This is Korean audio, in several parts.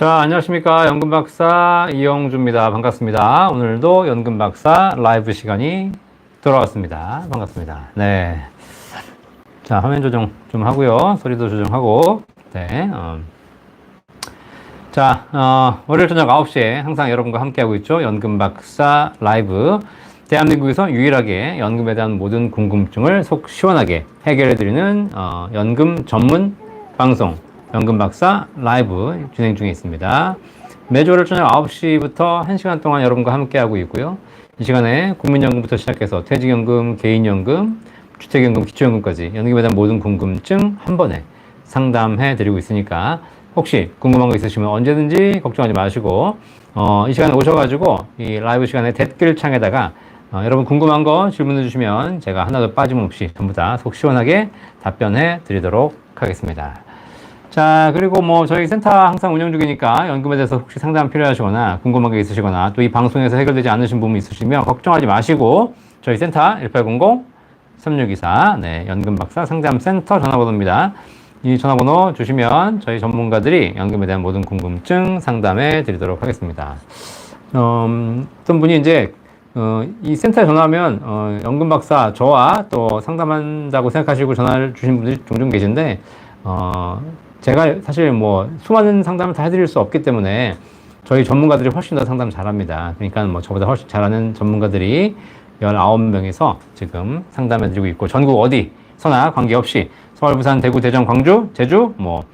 자, 안녕하십니까. 연금박사 이영주입니다. 반갑습니다. 오늘도 연금박사 라이브 시간이 돌아왔습니다. 반갑습니다. 네. 자, 화면 조정 좀 하고요. 소리도 조정하고. 네. 월요일 저녁 9시에 항상 여러분과 함께하고 있죠. 연금박사 라이브. 대한민국에서 유일하게 연금에 대한 모든 궁금증을 속 시원하게 해결해드리는 연금 전문 방송 연금박사 라이브 진행 중에 있습니다. 매주 월요일 저녁 9시부터 1시간 동안 여러분과 함께하고 있고요. 이 시간에 국민연금부터 시작해서 퇴직연금, 개인연금, 주택연금, 기초연금까지 연금에 대한 모든 궁금증 한 번에 상담해드리고 있으니까 혹시 궁금한 거 있으시면 언제든지 걱정하지 마시고 이 시간에 오셔가지고 이 라이브 시간에 댓글창에다가 여러분 궁금한 거 질문해 주시면 제가 하나도 빠짐없이 전부 다 속 시원하게 답변해 드리도록 하겠습니다. 자, 그리고 뭐 저희 센터 항상 운영 중이니까 연금에 대해서 혹시 상담 필요하시거나 궁금한 게 있으시거나 또 이 방송에서 해결되지 않으신 부분이 있으시면 걱정하지 마시고 저희 센터 1800-3624 네, 연금박사 상담센터 전화번호입니다. 이 전화번호 주시면 저희 전문가들이 연금에 대한 모든 궁금증 상담해 드리도록 하겠습니다. 어떤 분이 이제 이 센터에 전화하면 연금박사 저와 또 상담한다고 생각하시고 전화를 주신 분들이 종종 계신데 제가 사실 뭐 수많은 상담을 다 해드릴 수 없기 때문에 저희 전문가들이 훨씬 더 상담 잘합니다. 그러니까 뭐 저보다 훨씬 잘하는 전문가들이 19명에서 지금 상담해드리고 있고 전국 어디서나 관계없이 서울, 부산, 대구, 대전, 광주, 제주, 뭐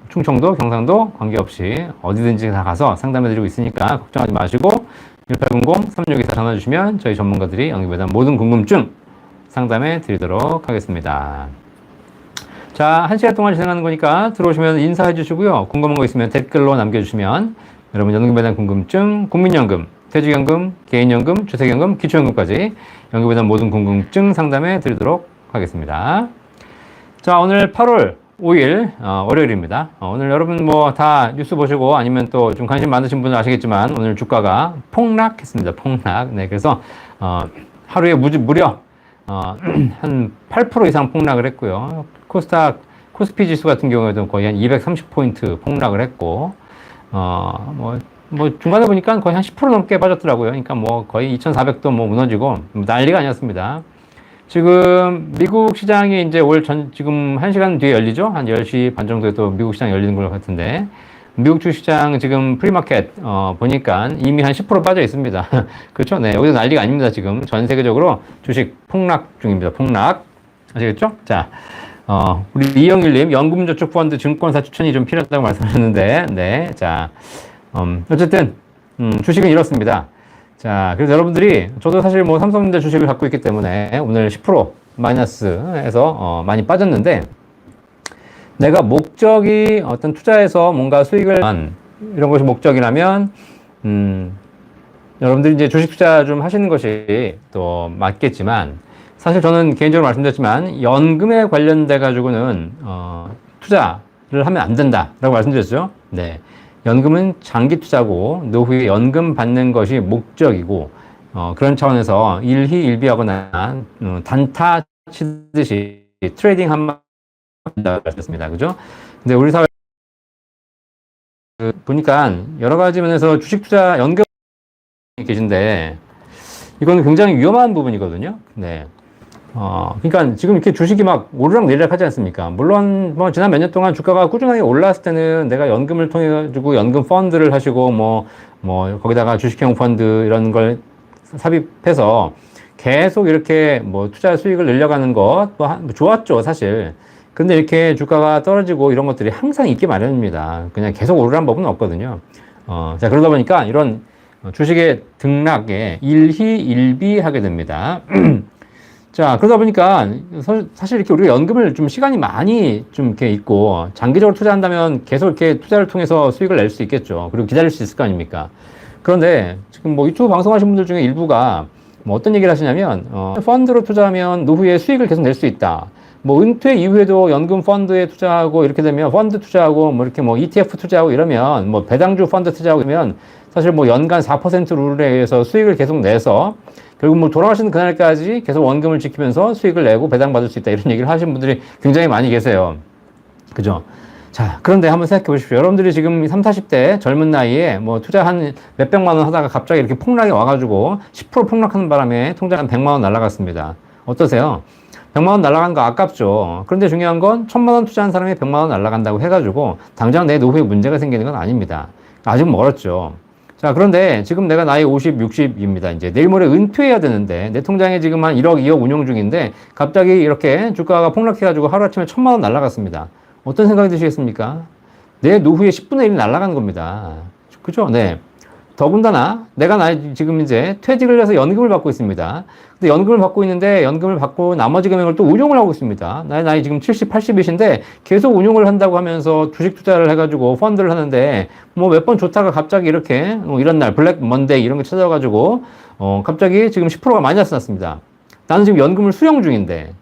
충청도, 경상도 관계없이 어디든지 다 가서 상담해드리고 있으니까 걱정하지 마시고 1800-3624 전화 주시면 저희 전문가들이 연금에 대한 모든 궁금증 상담해 드리도록 하겠습니다. 자, 1시간 동안 진행하는 거니까 들어오시면 인사해 주시고요. 궁금한 거 있으면 댓글로 남겨주시면 여러분 연금에 대한 궁금증, 국민연금, 퇴직연금, 개인연금, 주택연금, 기초연금까지 연금에 대한 모든 궁금증 상담해 드리도록 하겠습니다. 자, 오늘 8월 5일 월요일입니다. 오늘 여러분 뭐 다 뉴스 보시고 아니면 또 좀 관심 많으신 분은 아시겠지만 오늘 주가가 폭락했습니다. 폭락. 네, 그래서 하루에 무려 한 8% 이상 폭락을 했고요. 코스피 지수 같은 경우에도 거의 한 230포인트 폭락을 했고, 뭐 중간에 보니까 거의 한 10% 넘게 빠졌더라고요. 그러니까 뭐 거의 2,400도 뭐 무너지고 난리가 아니었습니다. 지금 미국 시장이 이제 지금 1시간 뒤에 열리죠? 한 10시 반 정도에 또 미국 시장 열리는 것 같은데, 미국 주시장 지금 프리마켓, 보니까 이미 한 10% 빠져 있습니다. 그렇죠? 네. 여기서 난리가 아닙니다. 지금 전 세계적으로 주식 폭락 중입니다. 폭락. 아시겠죠? 자, 우리 이영일님, 연금저축펀드 증권사 추천이 좀 필요하다고 말씀하셨는데, 네. 자, 어쨌든, 주식은 이렇습니다. 자, 그래서 여러분들이, 저도 사실 뭐 삼성전자 주식을 갖고 있기 때문에 오늘 10% 마이너스해서 많이 빠졌는데, 내가 목적이 어떤 투자에서 뭔가 수익을, 이런 것이 목적이라면, 여러분들이 이제 주식 투자 좀 하시는 것이 또 맞겠지만, 사실 저는 개인적으로 말씀드렸지만, 연금에 관련돼 가지고는, 투자를 하면 안 된다라고 말씀드렸죠. 네. 연금은 장기 투자고, 노후에 연금 받는 것이 목적이고, 그런 차원에서 일희일비하거나, 단타 치듯이 트레이딩 한 말씀드렸습니다. 그죠? 근데 우리 사회, 보니까 여러 가지 면에서 주식 투자, 연금 계신데, 이건 굉장히 위험한 부분이거든요. 네. 그러니까 지금 이렇게 주식이 막 오르락내리락 하지 않습니까? 물론 뭐 지난 몇 년 동안 주가가 꾸준하게 올랐을 때는 내가 연금을 통해 가지고 연금 펀드를 하시고 뭐 거기다가 주식형 펀드 이런 걸 삽입해서 계속 이렇게 뭐 투자 수익을 늘려가는 것 뭐 좋았죠, 사실. 근데 이렇게 주가가 떨어지고 이런 것들이 항상 있기 마련입니다. 그냥 계속 오르란 법은 없거든요. 자, 그러다 보니까 이런 주식의 등락에 일희일비하게 됩니다. 자, 그러다 보니까 사실 이렇게 우리가 연금을 좀 시간이 많이 좀 이렇게 있고 장기적으로 투자한다면 계속 이렇게 투자를 통해서 수익을 낼 수 있겠죠. 그리고 기다릴 수 있을 거 아닙니까? 그런데 지금 뭐 유튜브 방송하신 분들 중에 일부가 뭐 어떤 얘기를 하시냐면 펀드로 투자하면 노후에 수익을 계속 낼 수 있다. 뭐 은퇴 이후에도 연금 펀드에 투자하고 이렇게 되면 펀드 투자하고 뭐 이렇게 뭐 ETF 투자하고 이러면 뭐 배당주 펀드 투자하고 이러면 사실 뭐 연간 4% 룰에 의해서 수익을 계속 내서 결국 뭐 돌아가시는 그날까지 계속 원금을 지키면서 수익을 내고 배당받을 수 있다 이런 얘기를 하시는 분들이 굉장히 많이 계세요. 그죠? 자, 그런데 한번 생각해 보십시오. 여러분들이 지금 30, 40대 젊은 나이에 뭐 투자 한 몇백만 원 하다가 갑자기 이렇게 폭락이 와가지고 10% 폭락하는 바람에 통장 한 100만 원 날아갔습니다. 어떠세요? 100만 원 날아간 거 아깝죠. 그런데 중요한 건 1000만 원 투자한 사람이 100만 원 날아간다고 해가지고 당장 내 노후에 문제가 생기는 건 아닙니다. 아직 멀었죠. 자, 그런데 지금 내가 나이 50, 60입니다. 이제 내일 모레 은퇴해야 되는데 내 통장에 지금 한 1억, 2억 운용 중인데 갑자기 이렇게 주가가 폭락해가지고 하루아침에 1000만 원 날아갔습니다. 어떤 생각이 드시겠습니까? 내 노후의 10분의 1이 날아가는 겁니다. 그죠? 네. 더군다나 내가 지금 이제 퇴직을 해서 연금을 받고 있습니다. 근데 연금을 받고 있는데 연금을 받고 나머지 금액을 또 운용을 하고 있습니다. 나이 지금 70, 80이신데 계속 운용을 한다고 하면서 주식 투자를 해가지고 펀드를 하는데 뭐 몇 번 좋다가 갑자기 이렇게 이런 날 블랙 먼데이 이런 거 찾아가지고 갑자기 지금 10%가 마이너스 났습니다. 나는 지금 연금을 수령 중인데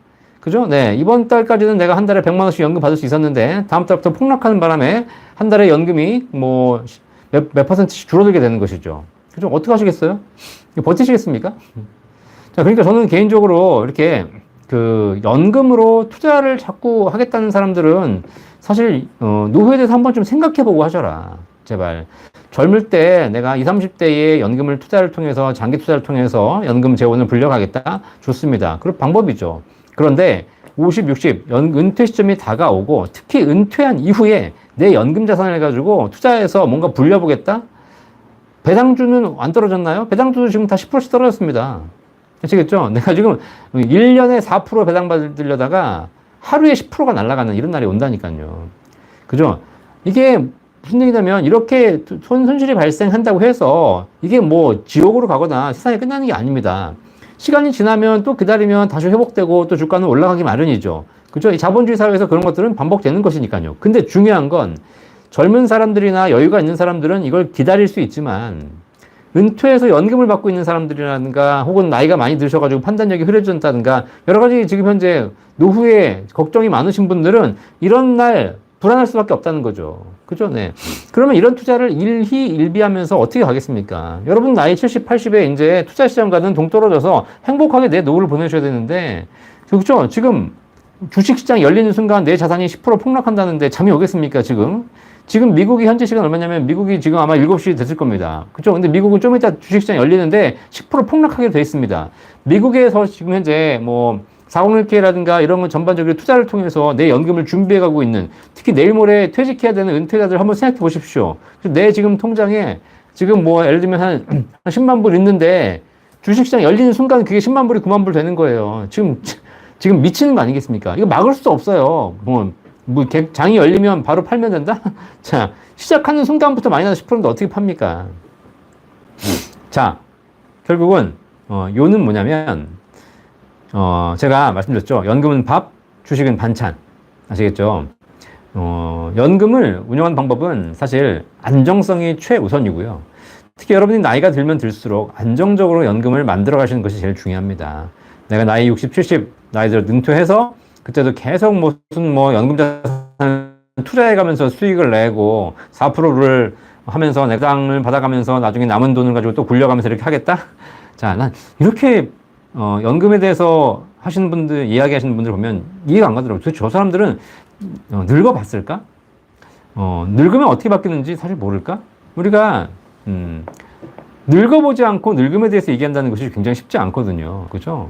그죠? 네. 이번 달까지는 내가 한 달에 100만 원씩 연금 받을 수 있었는데 다음 달부터 폭락하는 바람에 한 달에 연금이 뭐 몇 퍼센트씩 줄어들게 되는 것이죠. 그죠? 어떻게 하시겠어요? 버티시겠습니까? 자, 그러니까 저는 개인적으로 이렇게 그 연금으로 투자를 자꾸 하겠다는 사람들은 사실 노후에 대해서 한번 좀 생각해보고 하셔라. 제발. 젊을 때 내가 20, 30대에 연금을 투자를 통해서 장기 투자를 통해서 연금 재원을 불려가겠다? 좋습니다. 그런 방법이죠. 그런데 50, 60 은퇴 시점이 다가오고 특히 은퇴한 이후에 내 연금 자산을 가지고 투자해서 뭔가 불려보겠다? 배당주는 안 떨어졌나요? 배당주도 지금 다 10%씩 떨어졌습니다. 아시겠죠? 내가 지금 1년에 4% 배당 받으려다가 하루에 10%가 날아가는 이런 날이 온다니까요. 그죠? 이게 무슨 얘기냐면 이렇게 손실이 발생한다고 해서 이게 뭐 지옥으로 가거나 세상이 끝나는 게 아닙니다. 시간이 지나면 또 기다리면 다시 회복되고 또 주가는 올라가기 마련이죠. 그죠? 이 자본주의 사회에서 그런 것들은 반복되는 것이니까요. 근데 중요한 건 젊은 사람들이나 여유가 있는 사람들은 이걸 기다릴 수 있지만 은퇴해서 연금을 받고 있는 사람들이라든가 혹은 나이가 많이 드셔가지고 판단력이 흐려졌다든가 여러 가지 지금 현재 노후에 걱정이 많으신 분들은 이런 날 불안할 수밖에 없다는 거죠. 그죠? 네. 그러면 이런 투자를 일희일비하면서 어떻게 가겠습니까? 여러분 나이 70, 80에 이제 투자 시장과는 동떨어져서 행복하게 내 노후를 보내셔야 되는데, 그죠? 지금 주식 시장 열리는 순간 내 자산이 10% 폭락한다는데 잠이 오겠습니까, 지금? 지금 미국이 현재 시간 얼마냐면 미국이 지금 아마 7시 됐을 겁니다. 그죠? 근데 미국은 좀 이따 주식시장 열리는데 10% 폭락하게 돼 있습니다. 미국에서 지금 현재 뭐 401k라든가 이런 건 전반적으로 투자를 통해서 내 연금을 준비해 가고 있는 특히 내일 모레 퇴직해야 되는 은퇴자들 한번 생각해 보십시오. 내 지금 통장에 지금 뭐 예를 들면 한 10만 불 있는데 주식시장 열리는 순간 그게 10만 불이 9만 불 되는 거예요. 지금 미치는 거 아니겠습니까? 이거 막을 수도 없어요. 장이 열리면 바로 팔면 된다? 자, 시작하는 순간부터 마이너스 10%인데 어떻게 팝니까? 자, 결국은, 요는 뭐냐면, 제가 말씀드렸죠. 연금은 밥, 주식은 반찬. 아시겠죠? 연금을 운영하는 방법은 사실 안정성이 최우선이고요. 특히 여러분이 나이가 들면 들수록 안정적으로 연금을 만들어 가시는 것이 제일 중요합니다. 내가 나이 60, 70, 나이 들어 은퇴해서 그때도 계속 무슨 연금 자산을 투자해 가면서 수익을 내고 4%를 하면서 내당을 받아가면서 나중에 남은 돈을 가지고 또 굴려가면서 이렇게 하겠다? 자, 난 이렇게 연금에 대해서 하시는 분들, 이야기하시는 분들 보면 이해가 안 가더라고요. 도대체 저 사람들은 늙어봤을까? 늙으면 어떻게 바뀌는지 사실 모를까? 우리가 늙어보지 않고 늙음에 대해서 얘기한다는 것이 굉장히 쉽지 않거든요. 그죠?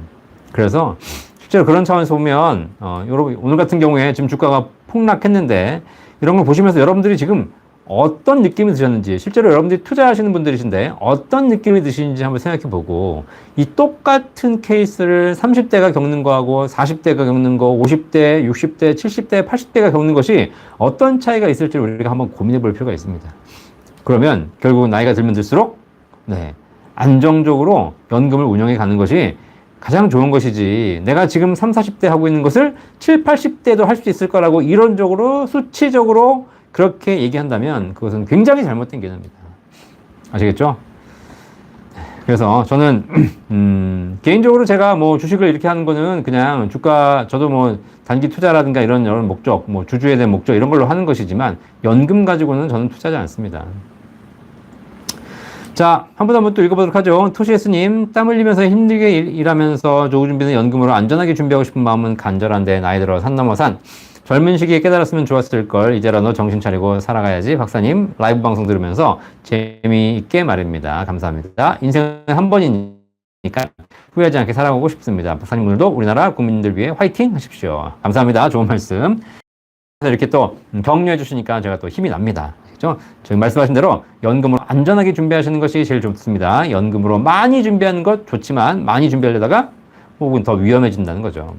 그래서 실제로 그런 차원에서 보면 여러분 오늘 같은 경우에 지금 주가가 폭락했는데 이런 걸 보시면서 여러분들이 지금 어떤 느낌이 드셨는지 실제로 여러분들이 투자하시는 분들이신데 어떤 느낌이 드시는지 한번 생각해 보고 이 똑같은 케이스를 30대가 겪는 거하고 40대가 겪는 거 50대, 60대, 70대, 80대가 겪는 것이 어떤 차이가 있을지 우리가 한번 고민해 볼 필요가 있습니다. 그러면 결국 나이가 들면 들수록 안정적으로 연금을 운영해 가는 것이 가장 좋은 것이지 내가 지금 30, 40대 하고 있는 것을 70, 80대도 할 수 있을 거라고 이론적으로 수치적으로 그렇게 얘기한다면 그것은 굉장히 잘못된 개념입니다. 아시겠죠? 그래서 저는 개인적으로 제가 주식을 이렇게 하는 거는 그냥 주가 저도 단기 투자라든가 이런 목적 주주에 대한 목적 이런 걸로 하는 것이지만 연금 가지고는 저는 투자하지 않습니다. 자, 한 번 또 읽어보도록 하죠. 토시에스님, 땀 흘리면서 힘들게 일하면서 조후 준비는 연금으로 안전하게 준비하고 싶은 마음은 간절한데 나이 들어 산 넘어 산. 젊은 시기에 깨달았으면 좋았을 걸. 이제라도 정신 차리고 살아가야지. 박사님 라이브 방송 들으면서 재미있게 말입니다. 감사합니다. 인생은 한 번이니까 후회하지 않게 살아가고 싶습니다. 박사님 오늘도 우리나라 국민들 위해 화이팅 하십시오. 감사합니다. 좋은 말씀. 이렇게 또 격려해 주시니까 제가 또 힘이 납니다. 그렇죠? 저희 말씀하신 대로 연금으로 안전하게 준비하시는 것이 제일 좋습니다. 연금으로 많이 준비하는 것 좋지만 많이 준비하려다가 혹은 더 위험해진다는 거죠.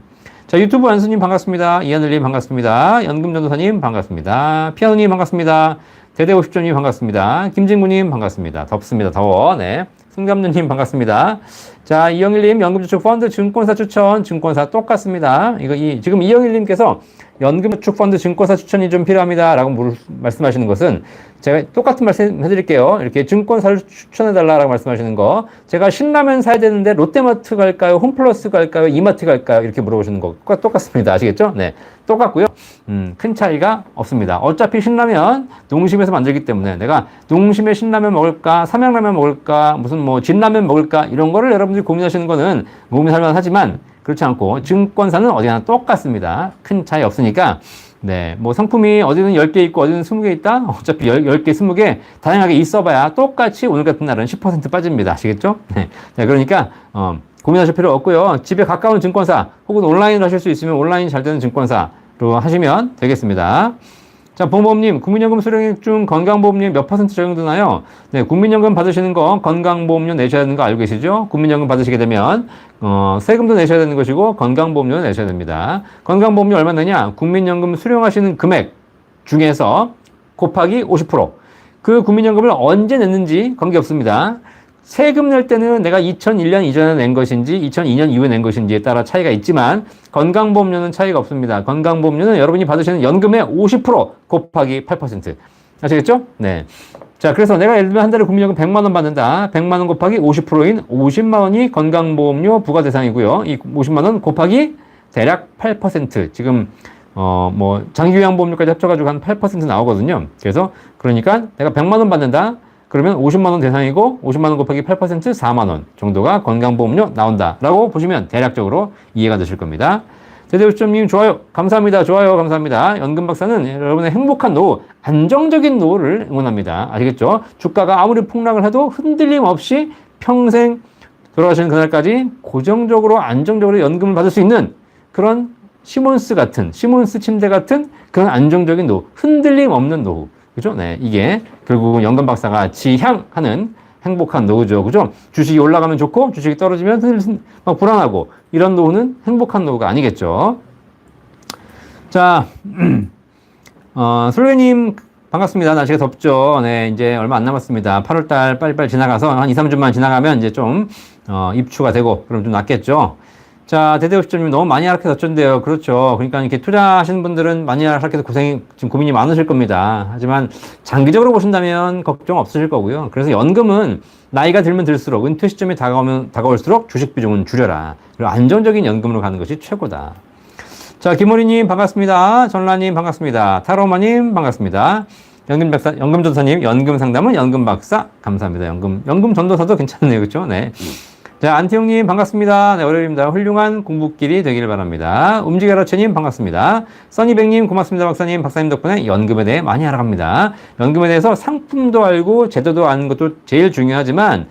자, 유튜브 안수님 반갑습니다. 이하늘님 반갑습니다. 연금전도사님 반갑습니다. 피아노님 반갑습니다. 대대50조님 반갑습니다. 김진구님 반갑습니다. 덥습니다. 더워. 네. 승감누님 반갑습니다. 자, 이영일님 연금저축 펀드 증권사 추천, 증권사 똑같습니다. 지금 이영일님께서 연금저축 펀드 증권사 추천이 좀 필요합니다. 라고 말씀하시는 것은 제가 똑같은 말씀 해드릴게요. 이렇게 증권사를 추천해달라고 말씀하시는 거. 제가 신라면 사야 되는데 롯데마트 갈까요? 홈플러스 갈까요? 이마트 갈까요? 이렇게 물어보시는 거 똑같습니다. 아시겠죠? 네. 똑같고요. 큰 차이가 없습니다. 어차피 신라면 농심에서 만들기 때문에 내가 농심의 신라면 먹을까? 삼양라면 먹을까? 무슨 뭐 진라면 먹을까? 이런 거를 여러분들이 고민하시는 거는 고민할 만하지만 그렇지 않고 증권사는 어디나 똑같습니다. 큰 차이 없으니까 네, 뭐 상품이 어디는 10개 있고 어디는 20개 있다? 어차피 10개, 20개 다양하게 있어봐야 똑같이 오늘 같은 날은 10% 빠집니다. 아시겠죠? 네. 자, 그러니까 고민하실 필요 없고요. 집에 가까운 증권사 혹은 온라인으로 하실 수 있으면 온라인 잘 되는 증권사로 하시면 되겠습니다. 자, 보험님, 국민연금 수령액 중 건강보험료 몇 퍼센트 적용되나요? 네, 국민연금 받으시는 거 건강보험료 내셔야 되는 거 알고 계시죠? 국민연금 받으시게 되면 세금도 내셔야 되는 것이고 건강보험료 내셔야 됩니다. 건강보험료 얼마 내냐? 국민연금 수령하시는 금액 중에서 곱하기 50%. 그 국민연금을 언제 냈는지 관계없습니다. 세금 낼 때는 내가 2001년 이전에 낸 것인지 2002년 이후에 낸 것인지에 따라 차이가 있지만 건강보험료는 차이가 없습니다. 건강보험료는 여러분이 받으시는 연금의 50% 곱하기 8%. 아시겠죠? 네. 자, 그래서 내가 예를 들면 한 달에 국민연금 100만 원 받는다. 100만 원 곱하기 50%인 50만 원이 건강보험료 부과 대상이고요. 이 50만 원 곱하기 대략 8%. 지금 뭐 장기요양보험료까지 합쳐가지고 한 8% 나오거든요. 그래서 그러니까 내가 100만 원 받는다. 그러면 50만 원 대상이고 50만 원 곱하기 8% 4만 원 정도가 건강보험료 나온다라고 보시면 대략적으로 이해가 되실 겁니다. 대대우점님 좋아요. 감사합니다. 좋아요. 감사합니다. 연금박사는 여러분의 행복한 노후, 안정적인 노후를 응원합니다. 아시겠죠? 주가가 아무리 폭락을 해도 흔들림 없이 평생 돌아가시는 그날까지 고정적으로 안정적으로 연금을 받을 수 있는 그런 시몬스 침대 같은 그런 안정적인 노후, 흔들림 없는 노후. 그죠? 네. 이게 결국은 연금 박사가 지향하는 행복한 노후죠. 그죠? 주식이 올라가면 좋고, 주식이 떨어지면 막 불안하고, 이런 노후는 행복한 노후가 아니겠죠. 자, 솔ve님, 반갑습니다. 날씨가 덥죠. 네. 이제 얼마 안 남았습니다. 8월달 빨리빨리 지나가서 한 2, 3주만 지나가면 이제 좀, 입추가 되고, 그럼 좀 낫겠죠. 자, 대대오시점님 너무 많이 하락해서 어쩐데요. 그렇죠. 그러니까 이렇게 투자하시는 분들은 많이 하락해서 지금 고민이 많으실 겁니다. 하지만 장기적으로 보신다면 걱정 없으실 거고요. 그래서 연금은 나이가 들면 들수록 은퇴 시점이 다가올수록 주식 비중은 줄여라. 그리고 안정적인 연금으로 가는 것이 최고다. 자, 김호리님 반갑습니다. 전라님 반갑습니다. 타로마님 반갑습니다. 연금전도사님, 연금 상담은 연금박사 감사합니다. 연금 전도사도 괜찮네요. 그렇죠? 네. 자, 안태용님 반갑습니다. 네, 월요일입니다. 훌륭한 공부길이 되기를 바랍니다. 움직여라체님 반갑습니다. 써니백님 고맙습니다. 박사님 덕분에 연금에 대해 많이 알아갑니다. 연금에 대해서 상품도 알고 제도도 아는 것도 제일 중요하지만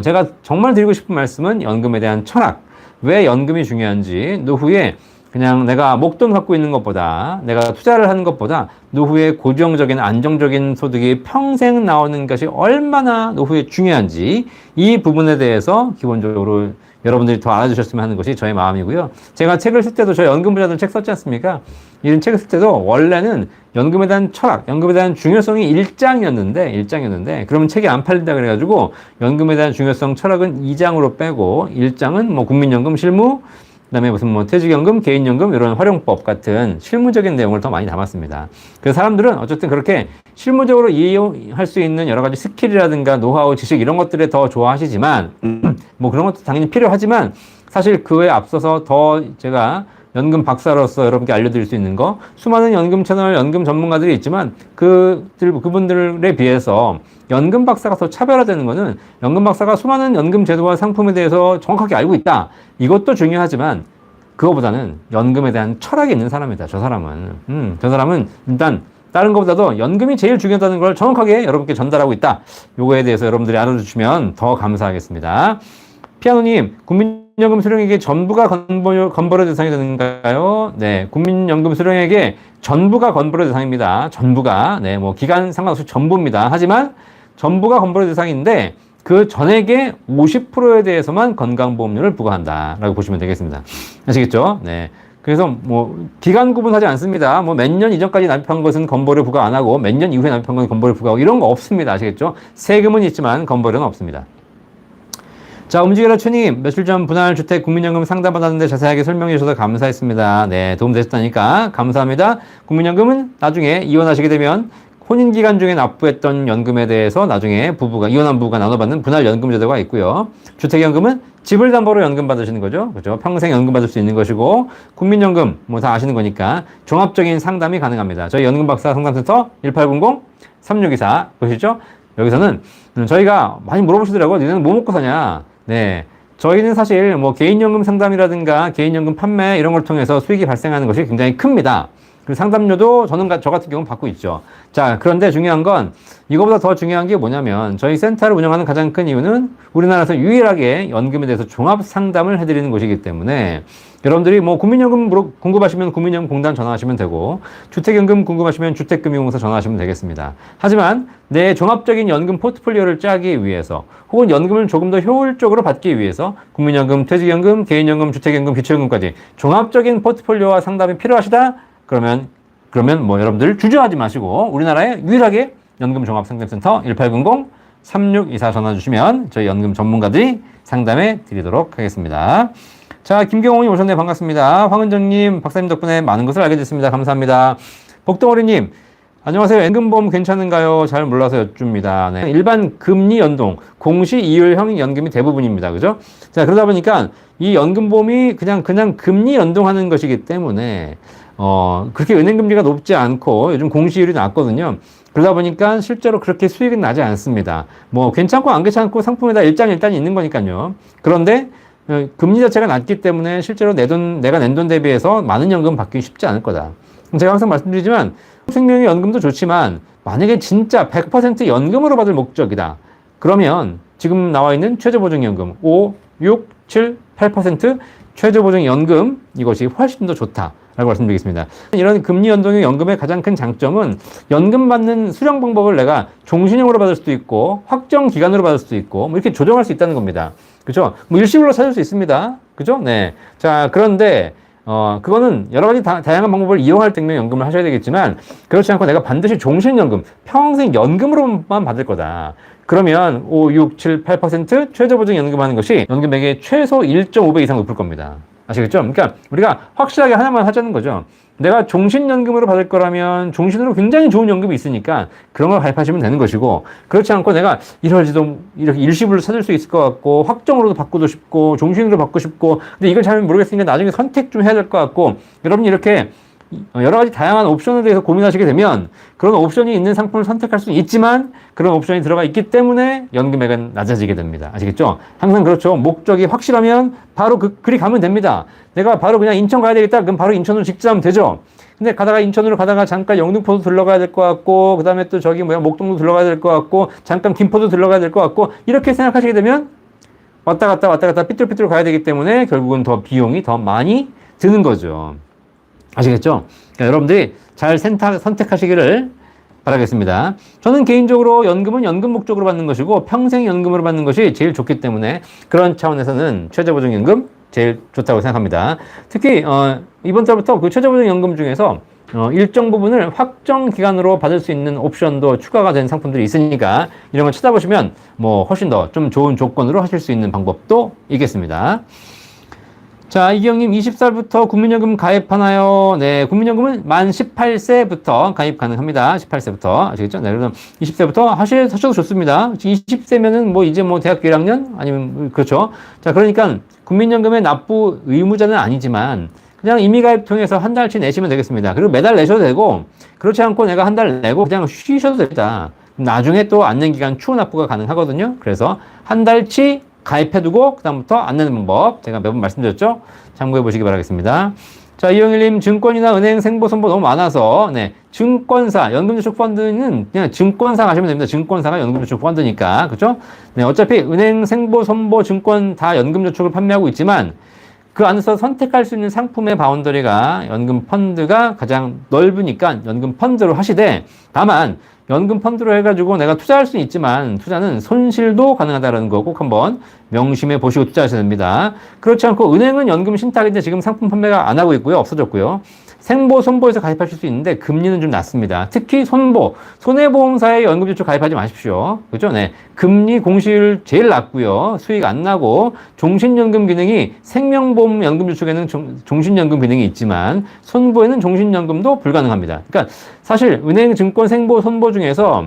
제가 정말 드리고 싶은 말씀은 연금에 대한 철학, 왜 연금이 중요한지, 노후에 그냥 내가 목돈 갖고 있는 것보다, 내가 투자를 하는 것보다 노후에 고정적인 안정적인 소득이 평생 나오는 것이 얼마나 노후에 중요한지 이 부분에 대해서 기본적으로 여러분들이 더 알아주셨으면 하는 것이 저의 마음이고요. 제가 책을 쓸 때도 저 연금부자들 책 썼지 않습니까? 이런 책을 쓸 때도 원래는 연금에 대한 철학, 연금에 대한 중요성이 1장이었는데 그러면 책이 안 팔린다 그래가지고 연금에 대한 중요성 철학은 2장으로 빼고 1장은 뭐 국민연금 실무, 그다음에 무슨 뭐 퇴직연금, 개인연금 이런 활용법 같은 실무적인 내용을 더 많이 담았습니다. 그래서 사람들은 어쨌든 그렇게 실무적으로 이용할 수 있는 여러 가지 스킬이라든가 노하우, 지식 이런 것들에 더 좋아하시지만 뭐 그런 것도 당연히 필요하지만 사실 그에 앞서서 더 제가 연금 박사로서 여러분께 알려드릴 수 있는 거, 수많은 연금 채널, 연금 전문가들이 있지만 그분들에 비해서 연금 박사가 더 차별화되는 거는 연금 박사가 수많은 연금 제도와 상품에 대해서 정확하게 알고 있다. 이것도 중요하지만 그거보다는 연금에 대한 철학이 있는 사람이다. 저 사람은. 저 사람은 일단 다른 것보다도 연금이 제일 중요하다는 걸 정확하게 여러분께 전달하고 있다. 요거에 대해서 여러분들이 알아주시면 더 감사하겠습니다. 피아노님, 국민연금 수령액의 전부가 건보료 대상이 되는가요? 네, 국민연금 수령액의 전부가 건보료 대상입니다. 전부가. 네, 뭐 기간 상관없이 전부입니다. 하지만 전부가 건보료 대상인데 그 전액의 50%에 대해서만 건강보험료를 부과한다라고 보시면 되겠습니다. 아시겠죠? 네. 그래서 뭐 기간 구분하지 않습니다. 뭐 몇 년 이전까지 납입한 것은 건보료 부과 안 하고 몇 년 이후에 납입한 것은 건보료 부과하고 이런 거 없습니다. 아시겠죠? 세금은 있지만 건보료는 없습니다. 자, 움직여라 최님, 며칠 전 분할주택 국민연금 상담 받았는데 자세하게 설명해 주셔서 감사했습니다. 네, 도움 되셨다니까 감사합니다. 국민연금은 나중에 이혼하시게 되면 혼인기간 중에 납부했던 연금에 대해서 나중에 이혼한 부부가 나눠받는 분할연금 제도가 있고요. 주택연금은 집을 담보로 연금 받으시는 거죠. 그죠? 평생 연금 받을 수 있는 것이고, 국민연금, 뭐 다 아시는 거니까 종합적인 상담이 가능합니다. 저희 연금박사 상담센터 1800-3624 보시죠? 여기서는 저희가 많이 물어보시더라고요. 너희는 뭐 먹고 사냐? 네. 저희는 사실 뭐 개인연금 상담이라든가 개인연금 판매 이런 걸 통해서 수익이 발생하는 것이 굉장히 큽니다. 그리고 상담료도 저 같은 경우는 받고 있죠. 자, 그런데 중요한 건 이거보다 더 중요한 게 뭐냐면 저희 센터를 운영하는 가장 큰 이유는 우리나라에서 유일하게 연금에 대해서 종합 상담을 해드리는 곳이기 때문에 여러분들이 뭐 국민연금 궁금하시면 국민연금공단 전화하시면 되고 주택연금 궁금하시면 주택금융공사 전화하시면 되겠습니다. 하지만 내 종합적인 연금 포트폴리오를 짜기 위해서 혹은 연금을 조금 더 효율적으로 받기 위해서 국민연금, 퇴직연금, 개인연금, 주택연금, 기초연금까지 종합적인 포트폴리오와 상담이 필요하시다? 그러면 뭐 여러분들 주저하지 마시고 우리나라에 유일하게 연금종합상담센터 1800-3624 전화 주시면 저희 연금 전문가들이 상담해 드리도록 하겠습니다. 자, 김경호님 오셨네요. 반갑습니다. 황은정님, 박사님 덕분에 많은 것을 알게 됐습니다. 감사합니다. 복덩어리님, 안녕하세요. 연금보험 괜찮은가요? 잘 몰라서 여쭙니다. 네. 일반 금리 연동, 공시 이율형 연금이 대부분입니다. 그죠? 자, 그러다 보니까 이 연금보험이 그냥 금리 연동하는 것이기 때문에 그렇게 은행금리가 높지 않고 요즘 공시율이 낮거든요. 그러다 보니까 실제로 그렇게 수익은 나지 않습니다. 뭐 괜찮고 안 괜찮고 상품에다 일장일단이 있는 거니까요. 그런데 금리 자체가 낮기 때문에 실제로 내가 낸 돈 대비해서 많은 연금 받기 쉽지 않을 거다. 제가 항상 말씀드리지만 생명의 연금도 좋지만 만약에 진짜 100% 연금으로 받을 목적이다. 그러면 지금 나와 있는 최저보증연금 5, 6, 7, 8% 최저보증연금 이것이 훨씬 더 좋다. 라고 말씀드리겠습니다. 이런 금리 연동형 연금의 가장 큰 장점은 연금 받는 수령 방법을 내가 종신형으로 받을 수도 있고 확정 기간으로 받을 수도 있고 뭐 이렇게 조정할 수 있다는 겁니다. 그죠? 뭐 일시불로 찾을 수 있습니다. 그죠? 네. 자, 그런데 그거는 여러 가지 다양한 방법을 이용할 때면 연금을 하셔야 되겠지만 그렇지 않고 내가 반드시 종신연금, 평생 연금으로만 받을 거다. 그러면 5, 6, 7, 8% 최저보증 연금하는 것이 연금액의 최소 1.5배 이상 높을 겁니다. 아시겠죠? 그러니까 우리가 확실하게 하나만 하자는 거죠. 내가 종신연금으로 받을 거라면 종신으로 굉장히 좋은 연금이 있으니까 그런 걸 가입하시면 되는 것이고 그렇지 않고 내가 이럴지도 이렇게 일시불로 찾을 수 있을 것 같고 확정으로도 받고도 싶고 종신으로 받고 싶고 근데 이걸 잘 모르겠으니까 나중에 선택 좀 해야 될 것 같고 여러분이 이렇게 여러 가지 다양한 옵션에 대해서 고민하시게 되면 그런 옵션이 있는 상품을 선택할 수는 있지만 그런 옵션이 들어가 있기 때문에 연금액은 낮아지게 됩니다. 아시겠죠? 항상 그렇죠. 목적이 확실하면 바로 그리 가면 됩니다. 내가 바로 그냥 인천 가야 되겠다. 그럼 바로 인천으로 직진하면 되죠. 근데 인천으로 가다가 잠깐 영등포도 들러가야 될 것 같고 그 다음에 또 목동도 들러가야 될 것 같고 잠깐 김포도 들러가야 될 것 같고 이렇게 생각하시게 되면 왔다 갔다 삐뚤삐뚤 가야 되기 때문에 결국은 더 비용이 더 많이 드는 거죠. 아시겠죠? 그러니까 여러분들이 잘 선택하시기를 바라겠습니다. 저는 개인적으로 연금은 연금 목적으로 받는 것이고 평생 연금으로 받는 것이 제일 좋기 때문에 그런 차원에서는 최저보증연금 제일 좋다고 생각합니다. 특히 이번 달부터 그 최저보증연금 중에서 일정 부분을 확정 기간으로 받을 수 있는 옵션도 추가가 된 상품들이 있으니까 이런 걸 찾아보시면 뭐 훨씬 더 좀 좋은 조건으로 하실 수 있는 방법도 있겠습니다. 자, 이기영님 20살부터 국민연금 가입하나요? 네, 국민연금은 만 18세부터 가입 가능합니다. 18세부터. 아시겠죠? 네, 그래서 20세부터 하셔도 좋습니다. 20세면은 뭐 이제 뭐 대학교 1학년? 아니면, 그렇죠. 자, 그러니까 국민연금의 납부 의무자는 아니지만 그냥 임의가입 통해서 한 달치 내시면 되겠습니다. 그리고 매달 내셔도 되고 그렇지 않고 내가 한 달 내고 그냥 쉬셔도 됩니다. 나중에 또 안내기간 추후 납부가 가능하거든요. 그래서 한 달치 가입해두고 그다음부터 안 내는 방법 제가 몇 번 말씀드렸죠. 참고해 보시기 바라겠습니다. 자, 이영일님, 증권이나 은행 생보 선보 너무 많아서, 네, 증권사, 연금저축펀드는 그냥 증권사 가시면 됩니다. 증권사가 연금저축펀드니까, 그죠? 네, 어차피 은행 생보 선보 증권 다 연금저축을 판매하고 있지만 그 안에서 선택할 수 있는 상품의 바운더리가 연금 펀드가 가장 넓으니까 연금 펀드로 하시되, 다만 연금 펀드로 해가지고 내가 투자할 수는 있지만 투자는 손실도 가능하다는 거 꼭 한번 명심해 보시고 투자하셔야 됩니다. 그렇지 않고 은행은 연금 신탁인데 지금 상품 판매가 안 하고 있고요. 없어졌고요. 생보, 손보에서 가입하실 수 있는데 금리는 좀 낮습니다. 특히 손보, 손해보험사에 연금저축 가입하지 마십시오. 그죠? 네. 금리 공시율 제일 낮고요. 수익 안 나고 종신연금 기능이 생명보험 연금저축에는 종신연금 기능이 있지만 손보에는 종신연금도 불가능합니다. 그러니까 사실 은행, 증권, 생보, 손보 중에서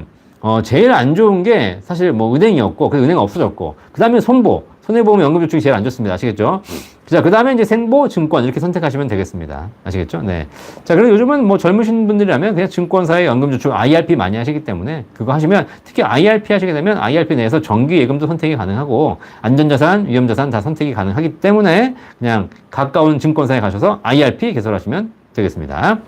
제일 안 좋은 게 사실 뭐 은행이었고, 그 은행 없어졌고, 그 다음에 손보, 손해보험 연금저축이 제일 안 좋습니다. 아시겠죠? 자, 그 다음에 이제 생보, 증권 이렇게 선택하시면 되겠습니다. 아시겠죠? 네. 자, 그리고 요즘은 뭐 젊으신 분들이라면 그냥 증권사의 연금저축 IRP 많이 하시기 때문에 그거 하시면 특히 IRP 하시게 되면 IRP 내에서 정기예금도 선택이 가능하고 안전자산, 위험자산 다 선택이 가능하기 때문에 그냥 가까운 증권사에 가셔서 IRP 개설하시면 되겠습니다.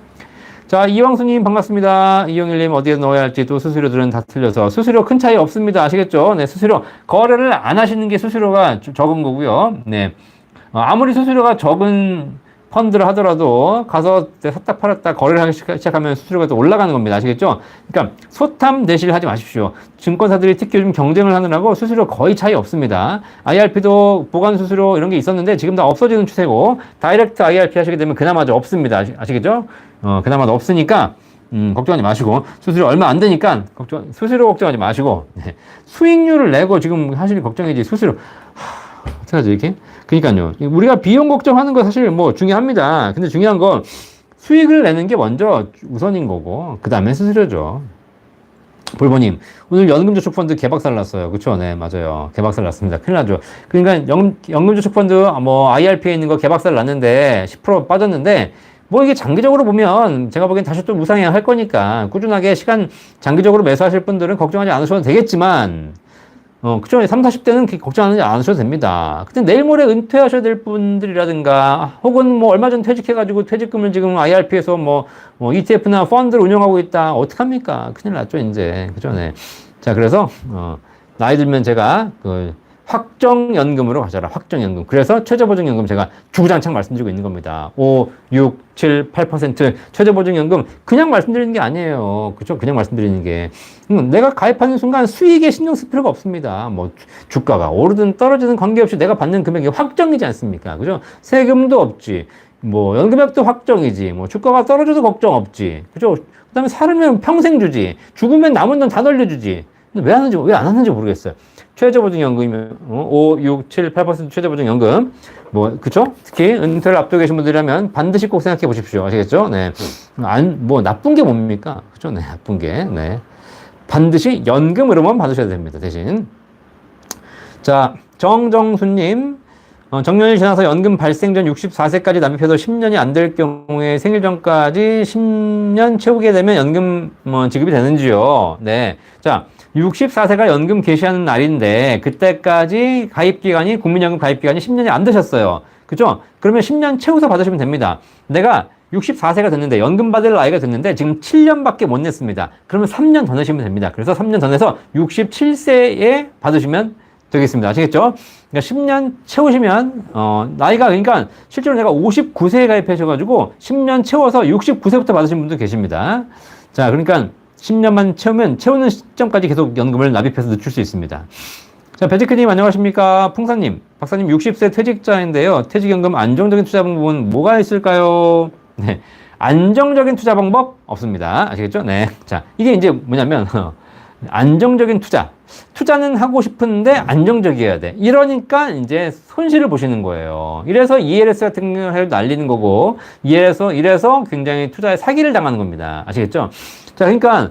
자, 이왕수님 반갑습니다. 이영일님 어디에 넣어야 할지도 수수료들은 다 틀려서 수수료 큰 차이 없습니다. 아시겠죠? 네, 수수료 거래를 안 하시는 게 수수료가 적은 거고요. 네, 아무리 수수료가 적은 펀드를 하더라도 가서 샀다 팔았다 거래를 하기 시작하면 수수료가 또 올라가는 겁니다. 아시겠죠? 그러니까 소탐 대실 하지 마십시오. 증권사들이 특히 요즘 경쟁을 하느라고 수수료 거의 차이 없습니다. IRP도 보관 수수료 이런 게 있었는데 지금 다 없어지는 추세고 다이렉트 IRP 하시게 되면 그나마 좀 없습니다. 아시겠죠? 그나마 없으니까 걱정하지 마시고 수수료 얼마 안 되니까 수수료 걱정하지 마시고 네. 수익률을 내고 지금 사실 걱정이지 수수료 어떡하지 이렇게? 그러니까요. 우리가 비용 걱정하는 거 사실 뭐 중요합니다. 근데 중요한 건 수익을 내는 게 먼저 우선인 거고 그 다음에 수수료죠. 볼보님, 오늘 연금저축펀드 개박살 났어요. 그쵸? 네, 맞아요. 개박살 났습니다. 큰일 나죠. 그러니까 연금저축펀드 뭐 IRP에 있는 거 개박살 났는데 10% 빠졌는데 뭐 이게 장기적으로 보면 제가 보기엔 다시 또 우상향 할 거니까 꾸준하게 시간 장기적으로 매수하실 분들은 걱정하지 않으셔도 되겠지만 그쵸. 30, 40대는 걱정하지 않으셔도 됩니다. 근데 내일 모레 은퇴하셔야 될 분들이라든가, 혹은 뭐 얼마 전 퇴직해가지고 퇴직금을 지금 IRP에서 뭐 ETF나 펀드를 운영하고 있다. 어떡합니까? 큰일 났죠, 이제. 그죠, 네. 자, 그래서, 나이 들면 제가, 확정연금으로 가져라. 확정연금. 그래서 최저보증연금 제가 주구장창 말씀드리고 있는 겁니다. 5, 6, 7, 8% 최저보증연금 그냥 말씀드리는 게 아니에요. 그죠? 그냥 말씀드리는 게. 내가 가입하는 순간 수익에 신경 쓸 필요가 없습니다. 뭐 주가가 오르든 떨어지든 관계없이 내가 받는 금액이 확정이지 않습니까? 그죠? 세금도 없지. 뭐 연금액도 확정이지. 뭐 주가가 떨어져도 걱정 없지. 그죠? 그다음에 살면 평생 주지. 죽으면 남은 돈 다 돌려주지. 왜 안 하는지 모르겠어요. 최저보증연금이면 5, 6, 7, 8% 최저보증연금 뭐 그쵸? 특히 은퇴를 앞두고 계신 분들이라면 반드시 꼭 생각해 보십시오. 아시겠죠? 네. 뭐 나쁜 게 뭡니까? 그죠? 네, 나쁜 게. 네. 반드시 연금으로만 받으셔야 됩니다. 대신. 자, 정정수님. 정년이 지나서 연금 발생 전 64세까지 납입해도 10년이 안 될 경우에 생일 전까지 10년 채우게 되면 연금 지급이 되는지요? 네. 자, 64세가 연금 개시하는 날인데 그때까지 가입기간이 국민연금 가입기간이 10년이 안 되셨어요. 그죠? 그러면 10년 채워서 받으시면 됩니다. 내가 64세가 됐는데 연금 받을 나이가 됐는데 지금 7년밖에 못 냈습니다. 그러면 3년 더 내시면 됩니다. 그래서 3년 더 내서 67세에 받으시면 되겠습니다. 아시겠죠? 그러니까 10년 채우시면 나이가 그러니까 실제로 내가 59세에 가입하셔가지고 10년 채워서 69세부터 받으신 분도 계십니다. 자, 그러니까 10년만 채우면 채우는 시점까지 계속 연금을 납입해서 늦출 수 있습니다. 자, 배지크님 안녕하십니까? 풍사님, 박사님 60세 퇴직자인데요. 퇴직연금 안정적인 투자 방법은 뭐가 있을까요? 네, 안정적인 투자 방법 없습니다. 아시겠죠? 네, 자, 이게 이제 뭐냐면 안정적인 투자는 하고 싶은데 안정적이어야 돼. 이러니까 이제 손실을 보시는 거예요. 이래서 ELS 같은 걸 날리는 거고 이래서 굉장히 투자에 사기를 당하는 겁니다. 아시겠죠? 자, 그러니까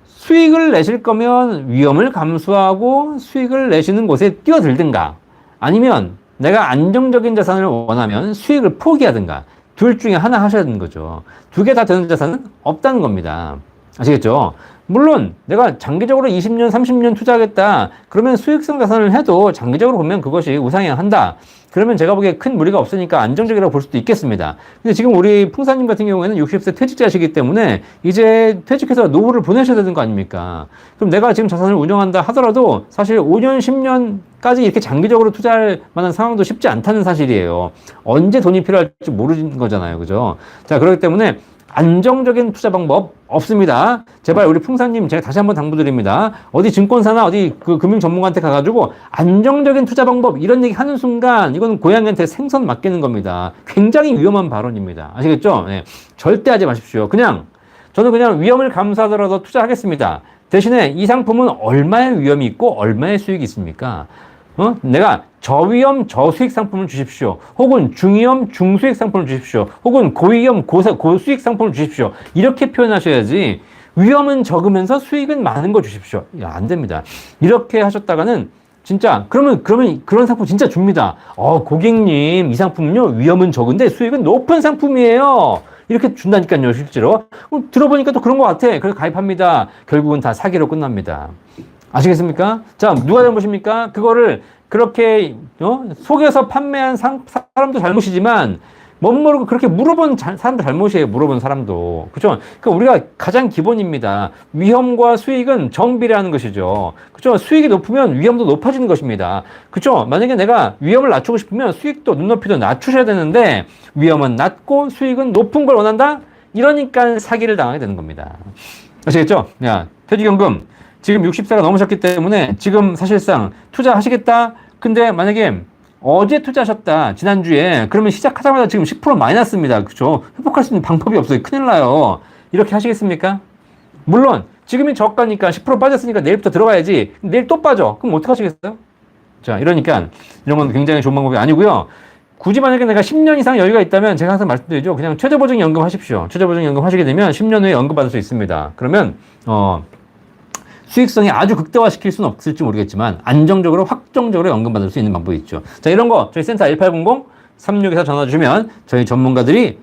수익을 내실 거면 위험을 감수하고 수익을 내시는 곳에 뛰어들든가 아니면 내가 안정적인 자산을 원하면 수익을 포기하든가 둘 중에 하나 하셔야 되는 거죠. 두 개 다 되는 자산은 없다는 겁니다. 아시겠죠? 물론 내가 장기적으로 20년, 30년 투자하겠다. 그러면 수익성 자산을 해도 장기적으로 보면 그것이 우상향한다. 그러면 제가 보기에 큰 무리가 없으니까 안정적이라고 볼 수도 있겠습니다. 근데 지금 우리 풍사님 같은 경우에는 60세 퇴직자시기 때문에 이제 퇴직해서 노후를 보내셔야 되는 거 아닙니까? 그럼 내가 지금 자산을 운영한다 하더라도 사실 5년, 10년까지 이렇게 장기적으로 투자할 만한 상황도 쉽지 않다는 사실이에요. 언제 돈이 필요할지 모르는 거잖아요. 그죠? 자, 그렇기 때문에 안정적인 투자 방법 없습니다. 제발 우리 풍사님 제가 다시 한번 당부드립니다. 어디 증권사나 어디 그 금융 전문가한테 가가지고 안정적인 투자 방법 이런 얘기 하는 순간 이건 고양이한테 생선 맡기는 겁니다. 굉장히 위험한 발언입니다. 아시겠죠? 네. 절대 하지 마십시오. 저는 그냥 위험을 감수하더라도 투자하겠습니다. 대신에 이 상품은 얼마의 위험이 있고 얼마의 수익이 있습니까? 내가 저위험 저수익 상품을 주십시오. 혹은 중위험 중수익 상품을 주십시오. 혹은 고위험 고수익 상품을 주십시오. 이렇게 표현하셔야지 위험은 적으면서 수익은 많은 거 주십시오. 야, 안 됩니다. 이렇게 하셨다가는 진짜 그러면 그런 상품 진짜 줍니다. 고객님 이 상품은요 위험은 적은데 수익은 높은 상품이에요. 이렇게 준다니까요, 실제로. 들어보니까 또 그런 것 같아. 그래서 가입합니다. 결국은 다 사기로 끝납니다. 아시겠습니까? 자, 누가 잘못입니까? 그거를 그렇게 속여서 판매한 사람도 잘못이지만 못 모르고 그렇게 물어본 사람도 잘못이에요. 물어본 사람도. 그죠? 그러니까 우리가 가장 기본입니다. 위험과 수익은 정비례하는 것이죠. 그죠? 수익이 높으면 위험도 높아지는 것입니다. 그죠? 만약에 내가 위험을 낮추고 싶으면 수익도 눈높이도 낮추셔야 되는데 위험은 낮고 수익은 높은 걸 원한다? 이러니까 사기를 당하게 되는 겁니다. 아시겠죠? 야, 퇴직연금. 지금 60세가 넘으셨기 때문에 지금 사실상 투자하시겠다? 근데 만약에 어제 투자하셨다, 지난주에. 그러면 시작하자마자 지금 10% 마이너스입니다. 그죠? 회복할 수 있는 방법이 없어요. 큰일 나요. 이렇게 하시겠습니까? 물론, 지금이 저가니까 10% 빠졌으니까 내일부터 들어가야지. 내일 또 빠져. 그럼 어떡하시겠어요? 자, 이러니까 이런 건 굉장히 좋은 방법이 아니고요. 굳이 만약에 내가 10년 이상 여유가 있다면 제가 항상 말씀드리죠. 그냥 최저보증연금 하십시오. 최저보증연금 하시게 되면 10년 후에 연금 받을 수 있습니다. 그러면, 수익성이 아주 극대화시킬 수는 없을지 모르겠지만 안정적으로 확정적으로 연금 받을 수 있는 방법이 있죠. 자, 이런 거 저희 센터 1800-36에서 전화 주시면 저희 전문가들이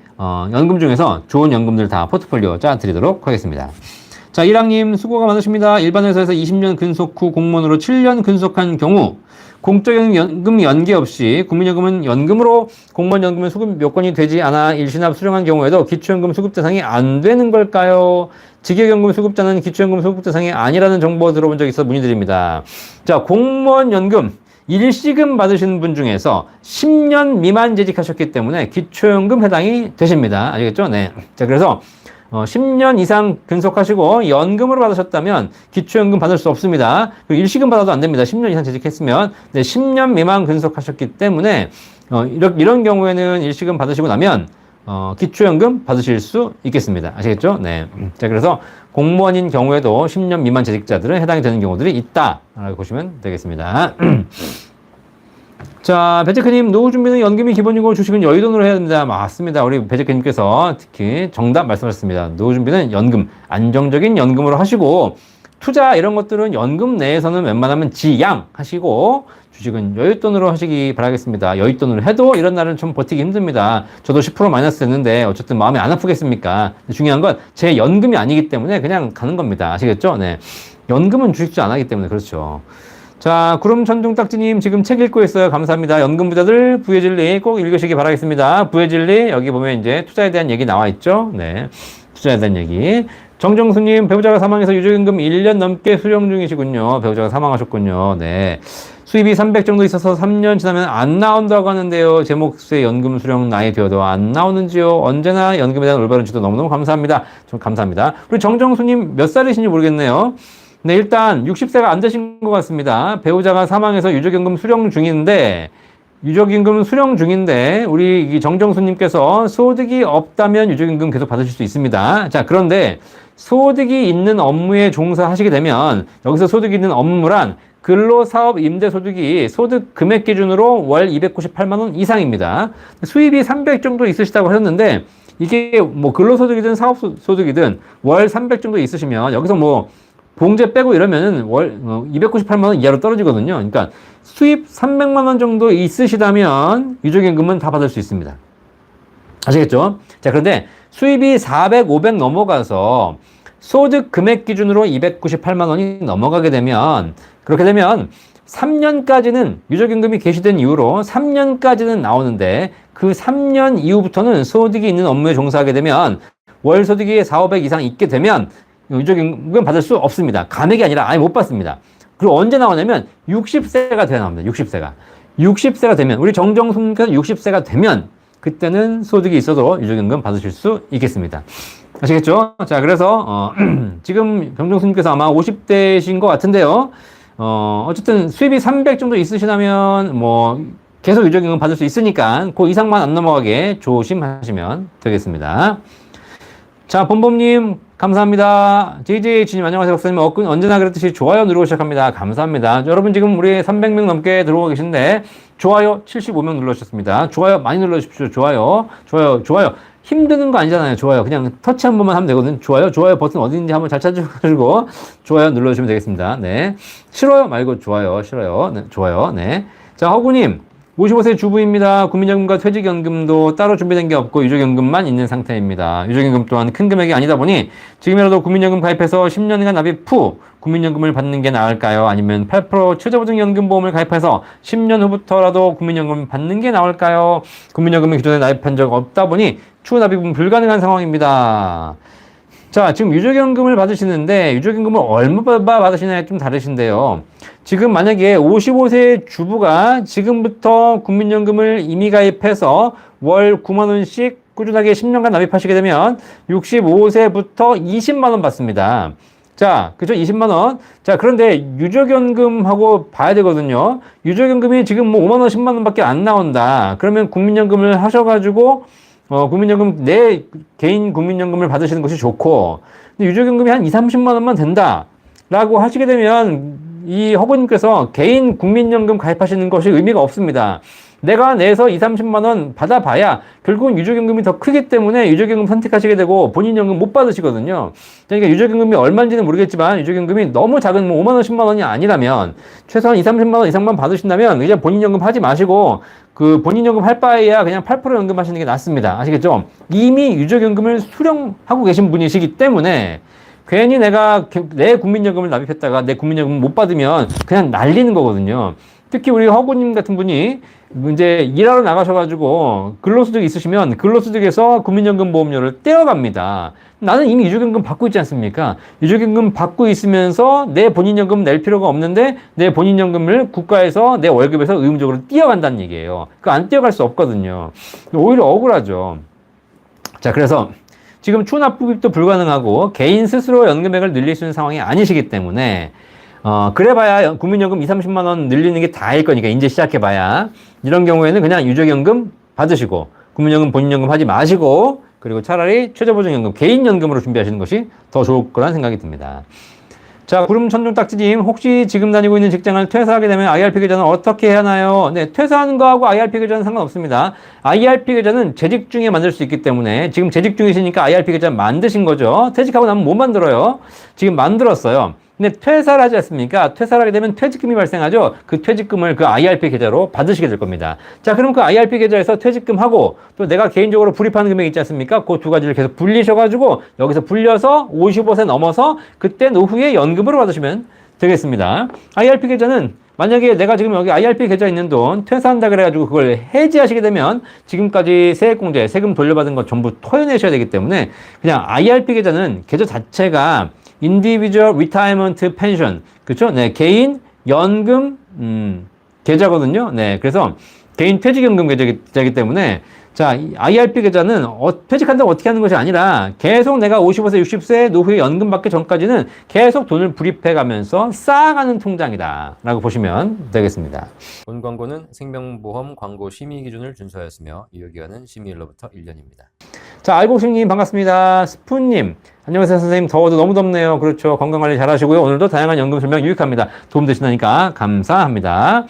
연금 중에서 좋은 연금들 다 포트폴리오 짜 드리도록 하겠습니다. 자, 일학님 수고가 많으십니다. 일반 회사에서 20년 근속 후 공무원으로 7년 근속한 경우 공적연금 연계 없이 국민연금은 연금으로 공무원연금은 수급 요건이 되지 않아 일시납 수령한 경우에도 기초연금 수급 대상이 안 되는 걸까요? 직역연금 수급자는 기초연금 수급 대상이 아니라는 정보 들어본 적 있어 문의드립니다. 자, 공무원연금 일시금 받으시는 분 중에서 10년 미만 재직하셨기 때문에 기초연금 해당이 되십니다. 아시겠죠? 네. 자, 그래서 10년 이상 근속하시고 연금으로 받으셨다면 기초연금 받을 수 없습니다. 그리고 일시금 받아도 안 됩니다. 10년 이상 재직했으면. 네, 10년 미만 근속하셨기 때문에 이런 경우에는 일시금 받으시고 나면 기초연금 받으실 수 있겠습니다. 아시겠죠? 네. 자, 그래서 공무원인 경우에도 10년 미만 재직자들은 해당이 되는 경우들이 있다라고 보시면 되겠습니다. 자, 배재크님, 노후 준비는 연금이 기본이고 주식은 여유돈으로 해야 됩니다. 맞습니다. 우리 배재크님께서 특히 정답 말씀하셨습니다. 노후 준비는 연금, 안정적인 연금으로 하시고, 투자 이런 것들은 연금 내에서는 웬만하면 지양하시고, 주식은 여윳돈으로 하시기 바라겠습니다. 여윳돈으로 해도 이런 날은 좀 버티기 힘듭니다. 저도 10% 마이너스 됐는데 어쨌든 마음이 안 아프겠습니까? 중요한 건 제 연금이 아니기 때문에 그냥 가는 겁니다. 아시겠죠? 네. 연금은 주식투자 안 하기 때문에 그렇죠. 자, 구름 천둥딱지님 지금 책 읽고 있어요. 감사합니다. 연금 부자들 부의 진리 꼭 읽으시기 바라겠습니다. 부의 진리 여기 보면 이제 투자에 대한 얘기 나와 있죠. 네, 투자에 대한 얘기. 정정수님 배우자가 사망해서 유족연금 1년 넘게 수령 중이시군요. 배우자가 사망하셨군요. 네, 수입이 300 정도 있어서 3년 지나면 안 나온다고 하는데요. 제 몫의 연금 수령 나이 되어도 안 나오는지요. 언제나 연금에 대한 올바른 지도 너무너무 감사합니다. 좀 감사합니다. 우리 정정수님 몇 살이신지 모르겠네요. 네, 일단 60세가 안 되신 것 같습니다. 배우자가 사망해서 유족연금 수령 중인데 우리 이 정정수님께서 소득이 없다면 유족연금 계속 받으실 수 있습니다. 자, 그런데 소득이 있는 업무에 종사하시게 되면 여기서 소득이 있는 업무란 근로사업 임대소득이 소득 금액 기준으로 월 298만 원 이상입니다. 수입이 300 정도 있으시다고 하셨는데 이게 뭐 근로소득이든 사업소득이든 월 300 정도 있으시면 여기서 뭐 봉제 빼고 이러면은 월 298만 원 이하로 떨어지거든요. 그러니까 수입 300만 원 정도 있으시다면 유족연금은 다 받을 수 있습니다. 아시겠죠? 자, 그런데 수입이 400, 500 넘어가서 소득 금액 기준으로 298만 원이 넘어가게 되면, 그렇게 되면 3년까지는 유족연금이 개시된 이후로 3년까지는 나오는데 그 3년 이후부터는 소득이 있는 업무에 종사하게 되면 월 소득이 4,500 이상 있게 되면 유족연금 받을 수 없습니다. 감액이 아니라 아예 못 받습니다. 그리고 언제 나오냐면 60세가 돼야 나옵니다. 60세가. 60세가 되면, 우리 정정수님께서 60세가 되면 그때는 소득이 있어도 유족연금 받으실 수 있겠습니다. 아시겠죠? 자, 그래서 지금 정정수님께서 아마 50대신 것 같은데요. 어쨌든 수입이 300 정도 있으시다면 뭐 계속 유족연금 받을 수 있으니까 그 이상만 안 넘어가게 조심하시면 되겠습니다. 자, 본범님 감사합니다. JJH님 안녕하세요. 박사님 언제나 그랬듯이 좋아요 누르고 시작합니다. 감사합니다. 여러분 지금 우리 300명 넘게 들어오고 계신데 좋아요 75명 눌러주셨습니다. 좋아요 많이 눌러주십시오. 좋아요 힘드는 거 아니잖아요. 좋아요 그냥 터치 한 번만 하면 되거든요. 좋아요 버튼 어디 있는지 한번 잘 찾아가지고 좋아요 눌러주시면 되겠습니다. 네, 싫어요 말고 좋아요, 싫어요, 네, 좋아요. 네, 자, 허구님 55세 주부입니다. 국민연금과 퇴직연금도 따로 준비된 게 없고 유족연금만 있는 상태입니다. 유족연금 또한 큰 금액이 아니다 보니 지금이라도 국민연금 가입해서 10년간 납입 후 국민연금을 받는 게 나을까요? 아니면 8% 최저보증연금보험을 가입해서 10년 후부터라도 국민연금을 받는 게 나을까요? 국민연금은 기존에 납입한 적 없다 보니 추후 납입은 불가능한 상황입니다. 자, 지금 유족연금을 받으시는데 유족연금을 얼마 받으시냐에 좀 다르신데요. 지금 만약에 55세 주부가 지금부터 국민연금을 이미 가입해서 월 9만 원씩 꾸준하게 10년간 납입하시게 되면 65세부터 20만 원 받습니다. 자, 그죠? 20만 원. 자, 그런데 유족연금하고 봐야 되거든요. 유족연금이 지금 뭐 5만 원, 10만 원밖에 안 나온다. 그러면 국민연금을 하셔가지고 국민연금, 내 개인 국민연금을 받으시는 것이 좋고, 근데 유족연금이 한 2, 30만 원만 된다. 라고 하시게 되면, 이 허브님께서 개인 국민연금 가입하시는 것이 의미가 없습니다. 내가 내서 2, 30만 원 받아봐야 결국은 유족연금이 더 크기 때문에 유족연금 선택하시게 되고 본인 연금 못 받으시거든요. 그러니까 유족연금이 얼마인지는 모르겠지만 유족연금이 너무 작은 뭐 5만 원, 10만 원이 아니라면 최소한 2, 30만 원 이상만 받으신다면 그냥 본인 연금 하지 마시고 그 본인 연금 할 바에야 그냥 8% 연금 하시는 게 낫습니다. 아시겠죠? 이미 유족연금을 수령하고 계신 분이시기 때문에 괜히 내가 내 국민연금을 납입했다가 내 국민연금 못 받으면 그냥 날리는 거거든요. 특히 우리 허구님 같은 분이 이제 일하러 나가셔가지고 근로소득이 있으시면 근로소득에서 국민연금 보험료를 떼어갑니다. 나는 이미 유족연금 받고 있지 않습니까? 유족연금 받고 있으면서 내 본인연금 낼 필요가 없는데 내 본인연금을 국가에서 내 월급에서 의무적으로 떼어간다는 얘기예요. 그거 안 떼어갈 수 없거든요. 오히려 억울하죠. 자, 그래서 지금 추납부입도 불가능하고 개인 스스로 연금액을 늘릴 수 있는 상황이 아니시기 때문에 그래봐야 국민연금 2, 30만 원 늘리는 게 다일 거니까 이제 시작해봐야 이런 경우에는 그냥 유족연금 받으시고 국민연금 본인연금 하지 마시고 그리고 차라리 최저보증연금 개인연금으로 준비하시는 것이 더 좋을 거란 생각이 듭니다. 자, 구름천둥딱지님 혹시 지금 다니고 있는 직장을 퇴사하게 되면 IRP 계좌는 어떻게 해야 하나요? 네, 퇴사하는 거하고 IRP 계좌는 상관없습니다. IRP 계좌는 재직 중에 만들 수 있기 때문에 지금 재직 중이시니까 IRP 계좌 만드신 거죠. 퇴직하고 나면 못 만들어요. 지금 만들었어요. 근데 퇴사를 하지 않습니까? 퇴사를 하게 되면 퇴직금이 발생하죠. 그 퇴직금을 그 IRP 계좌로 받으시게 될 겁니다. 자, 그럼 그 IRP 계좌에서 퇴직금하고 또 내가 개인적으로 불입하는 금액 있지 않습니까? 그 두 가지를 계속 불리셔가지고 여기서 불려서 55세 넘어서 그때 노후에 연금으로 받으시면 되겠습니다. IRP 계좌는 만약에 내가 지금 여기 IRP 계좌에 있는 돈 퇴사한다 그래가지고 그걸 해지하시게 되면 지금까지 세액공제, 세금 돌려받은 거 전부 토해내셔야 되기 때문에 그냥 IRP 계좌는 계좌 자체가 Individual Retirement Pension, 그렇죠? 네, 개인 연금 계좌거든요. 네, 그래서 개인 퇴직연금 계좌이기 때문에 자, 이 IRP 계좌는 퇴직한다고 어떻게 하는 것이 아니라 계속 내가 55세, 60세 노후에 연금 받기 전까지는 계속 돈을 불입해가면서 쌓아가는 통장이다 라고 보시면 되겠습니다. 본 광고는 생명보험 광고 심의 기준을 준수하였으며 유효기간은 심의일로부터 1년입니다. 자, 알곡심님 반갑습니다. 스푼님 안녕하세요 선생님. 더워도 너무 덥네요. 그렇죠. 건강관리 잘 하시고요. 오늘도 다양한 연금 설명 유익합니다. 도움되신다니까 감사합니다.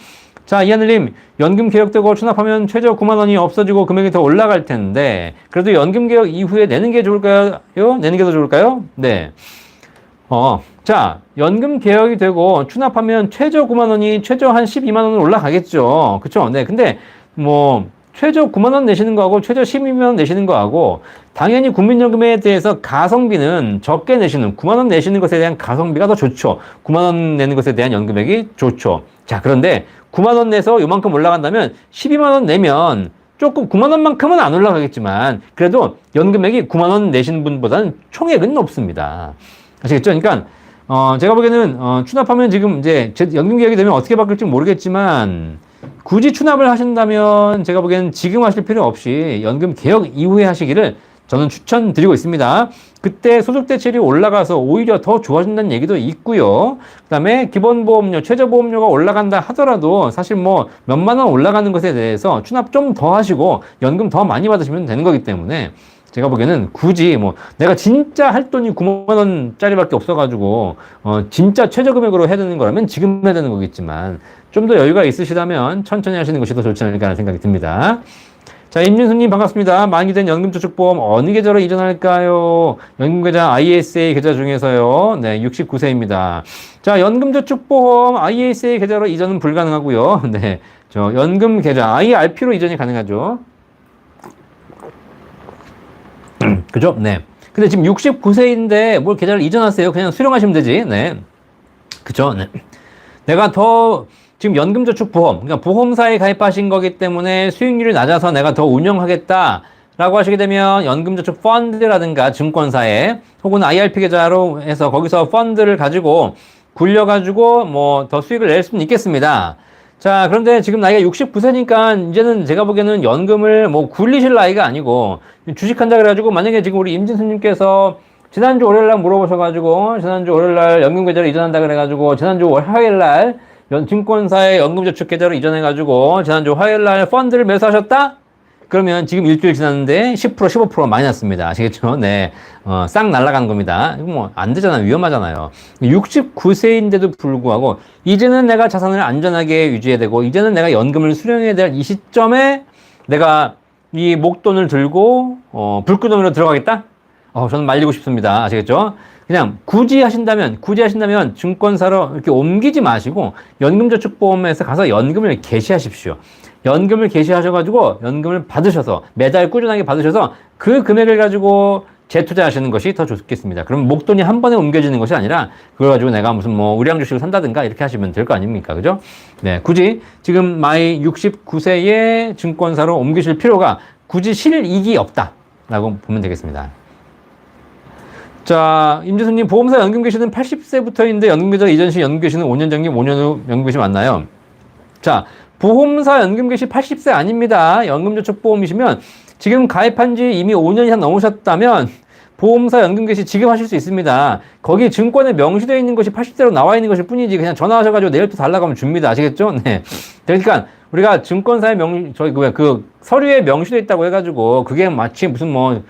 자, 이하늘님, 연금 개혁되고 추납하면 최저 9만 원이 없어지고 금액이 더 올라갈 텐데, 그래도 연금 개혁 이후에 내는 게 좋을까요? 내는 게 더 좋을까요? 네. 자, 연금 개혁이 되고 추납하면 최저 9만 원이 최저 한 12만 원은 올라가겠죠. 그쵸? 네. 근데, 최저 9만 원 내시는 거하고 최저 12만 원 내시는 거하고 당연히 국민연금에 대해서 가성비는 적게 내시는 9만 원 내시는 것에 대한 가성비가 더 좋죠. 9만 원 내는 것에 대한 연금액이 좋죠. 자, 그런데 9만 원 내서 요만큼 올라간다면 12만 원 내면 조금 9만 원만큼은 안 올라가겠지만 그래도 연금액이 9만 원 내시는 분보다는 총액은 높습니다. 아시겠죠? 그러니까 제가 보기에는 추납하면 지금 이제 연금 계약이 되면 어떻게 바뀔지 모르겠지만 굳이 추납을 하신다면 제가 보기에는 지금 하실 필요 없이 연금 개혁 이후에 하시기를 저는 추천드리고 있습니다. 그때 소득 대체율이 올라가서 오히려 더 좋아진다는 얘기도 있고요. 그다음에 기본보험료, 최저보험료가 올라간다 하더라도 사실 뭐 몇만 원 올라가는 것에 대해서 추납 좀 더 하시고 연금 더 많이 받으시면 되는 거기 때문에 제가 보기에는 굳이 뭐 내가 진짜 할 돈이 9만 원짜리밖에 없어가지고 진짜 최저금액으로 해야 되는 거라면 지금 해야 되는 거겠지만 좀 더 여유가 있으시다면 천천히 하시는 것이 더 좋지 않을까 하는 생각이 듭니다. 자, 임준수님 반갑습니다. 만기된 연금저축보험 어느 계좌로 이전할까요? 연금계좌 ISA 계좌 중에서요. 네, 69세입니다. 자, 연금저축보험 ISA 계좌로 이전은 불가능하고요. 네, 저 연금계좌 IRP로 이전이 가능하죠. 그죠? 네. 근데 지금 69세인데 뭘 계좌를 이전하세요? 그냥 수령하시면 되지. 네. 그죠? 네. 내가 더 지금 연금저축보험, 그러니까 보험사에 가입하신 거기 때문에 수익률이 낮아서 내가 더 운영하겠다라고 하시게 되면 연금저축펀드라든가 증권사에 혹은 IRP 계좌로 해서 거기서 펀드를 가지고 굴려가지고 뭐 더 수익을 낼 수는 있겠습니다. 자, 그런데 지금 나이가 69세니까 이제는 제가 보기에는 연금을 뭐 굴리실 나이가 아니고 주식한다 그래가지고 만약에 지금 우리 임진수님께서 지난주 월요일날 물어보셔가지고 지난주 월요일날 연금계좌로 이전한다 그래가지고 지난주 화요일날 증권사의 연금저축계좌로 이전해가지고 지난주 화요일날 펀드를 매수하셨다? 그러면 지금 일주일 지났는데 10% 15% 많이 났습니다. 아시겠죠? 네. 싹 날아간 겁니다. 이거 뭐 안 되잖아요. 위험하잖아요. 69세인데도 불구하고 이제는 내가 자산을 안전하게 유지해야 되고 이제는 내가 연금을 수령해야 될 이 시점에 내가 이 목돈을 들고 불구덩이로 들어가겠다? 저는 말리고 싶습니다. 아시겠죠? 그냥 굳이 하신다면 증권사로 이렇게 옮기지 마시고 연금저축보험에서 가서 연금을 개시하십시오. 연금을 개시하셔가지고 연금을 받으셔서 매달 꾸준하게 받으셔서 그 금액을 가지고 재투자하시는 것이 더 좋겠습니다. 그럼 목돈이 한 번에 옮겨지는 것이 아니라 그걸 가지고 내가 무슨 뭐 의량주식을 산다든가 이렇게 하시면 될 거 아닙니까? 그죠? 네. 굳이 지금 나이 69세의 증권사로 옮기실 필요가 굳이 실익이 없다라고 보면 되겠습니다. 자, 임재수님 보험사 연금 개시는 80세부터인데 연금계좌 이전 시 연금 개시는 5년 전기 5년 후 연금 개시 맞나요? 자, 보험사 연금 개시 80세 아닙니다. 연금저축보험이시면 지금 가입한 지 이미 5년 이상 넘으셨다면 보험사 연금 개시 지금 하실 수 있습니다. 거기 증권에 명시되어 있는 것이 80세로 나와 있는 것일 뿐이지 그냥 전화하셔가지고 내일부터 달라고 하면 줍니다. 아시겠죠? 네. 그러니까 우리가 증권사에 그 서류에 명시되어 있다고 해가지고 그게 마치 무슨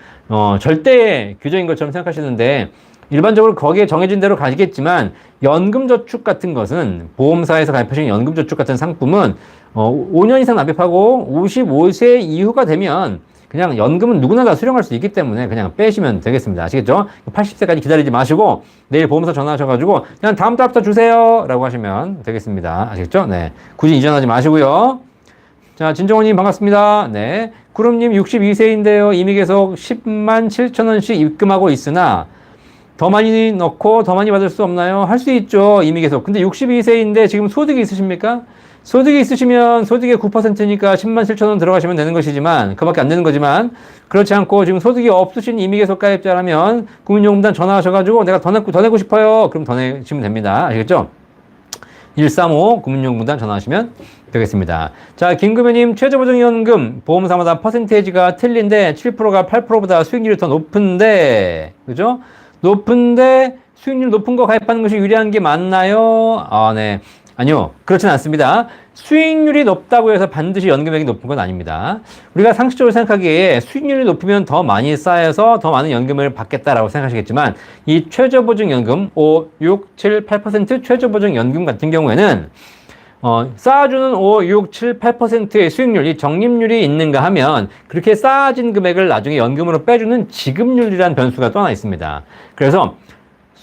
절대 규정인 것처럼 생각하시는데 일반적으로 거기에 정해진 대로 가시겠지만 연금저축 같은 것은 보험사에서 가입하신 연금저축 같은 상품은 5년 이상 납입하고 55세 이후가 되면 그냥 연금은 누구나 다 수령할 수 있기 때문에 그냥 빼시면 되겠습니다. 아시겠죠? 80세까지 기다리지 마시고 내일 보험사 전화하셔가지고 그냥 다음 달부터 주세요 라고 하시면 되겠습니다. 아시겠죠? 네. 굳이 이전하지 마시고요. 자, 진정원님 반갑습니다. 네. 구름님 62세인데요. 이미 계속 10만 7천 원씩 입금하고 있으나 더 많이 넣고 더 많이 받을 수 없나요? 할 수 있죠. 이미 계속. 근데 62세인데 지금 소득이 있으십니까? 소득이 있으시면 소득의 9%니까 10만 7천 원 들어가시면 되는 것이지만 그밖에 안 되는 거지만 그렇지 않고 지금 소득이 없으신 이미 계속 가입자라면 국민연금단 전화하셔가지고 내가 더 내고 싶어요. 그럼 더 내시면 됩니다. 아시겠죠? 135 국민연금단 전화하시면 되겠습니다. 자, 김금혜님 최저보증연금 보험사마다 퍼센테이지가 틀린데 7%가 8%보다 수익률이 더 높은데 그죠? 높은데 수익률 높은 거 가입하는 것이 유리한 게 맞나요? 네. 아니요. 그렇진 않습니다. 수익률이 높다고 해서 반드시 연금액이 높은 건 아닙니다. 우리가 상식적으로 생각하기에 수익률이 높으면 더 많이 쌓여서 더 많은 연금을 받겠다라고 생각하시겠지만 이 최저보증연금 5, 6, 7, 8% 최저보증연금 같은 경우에는 쌓아주는 5, 6, 7, 8%의 수익률이 적립률이 있는가 하면 그렇게 쌓아진 금액을 나중에 연금으로 빼주는 지급률이라는 변수가 또 하나 있습니다. 그래서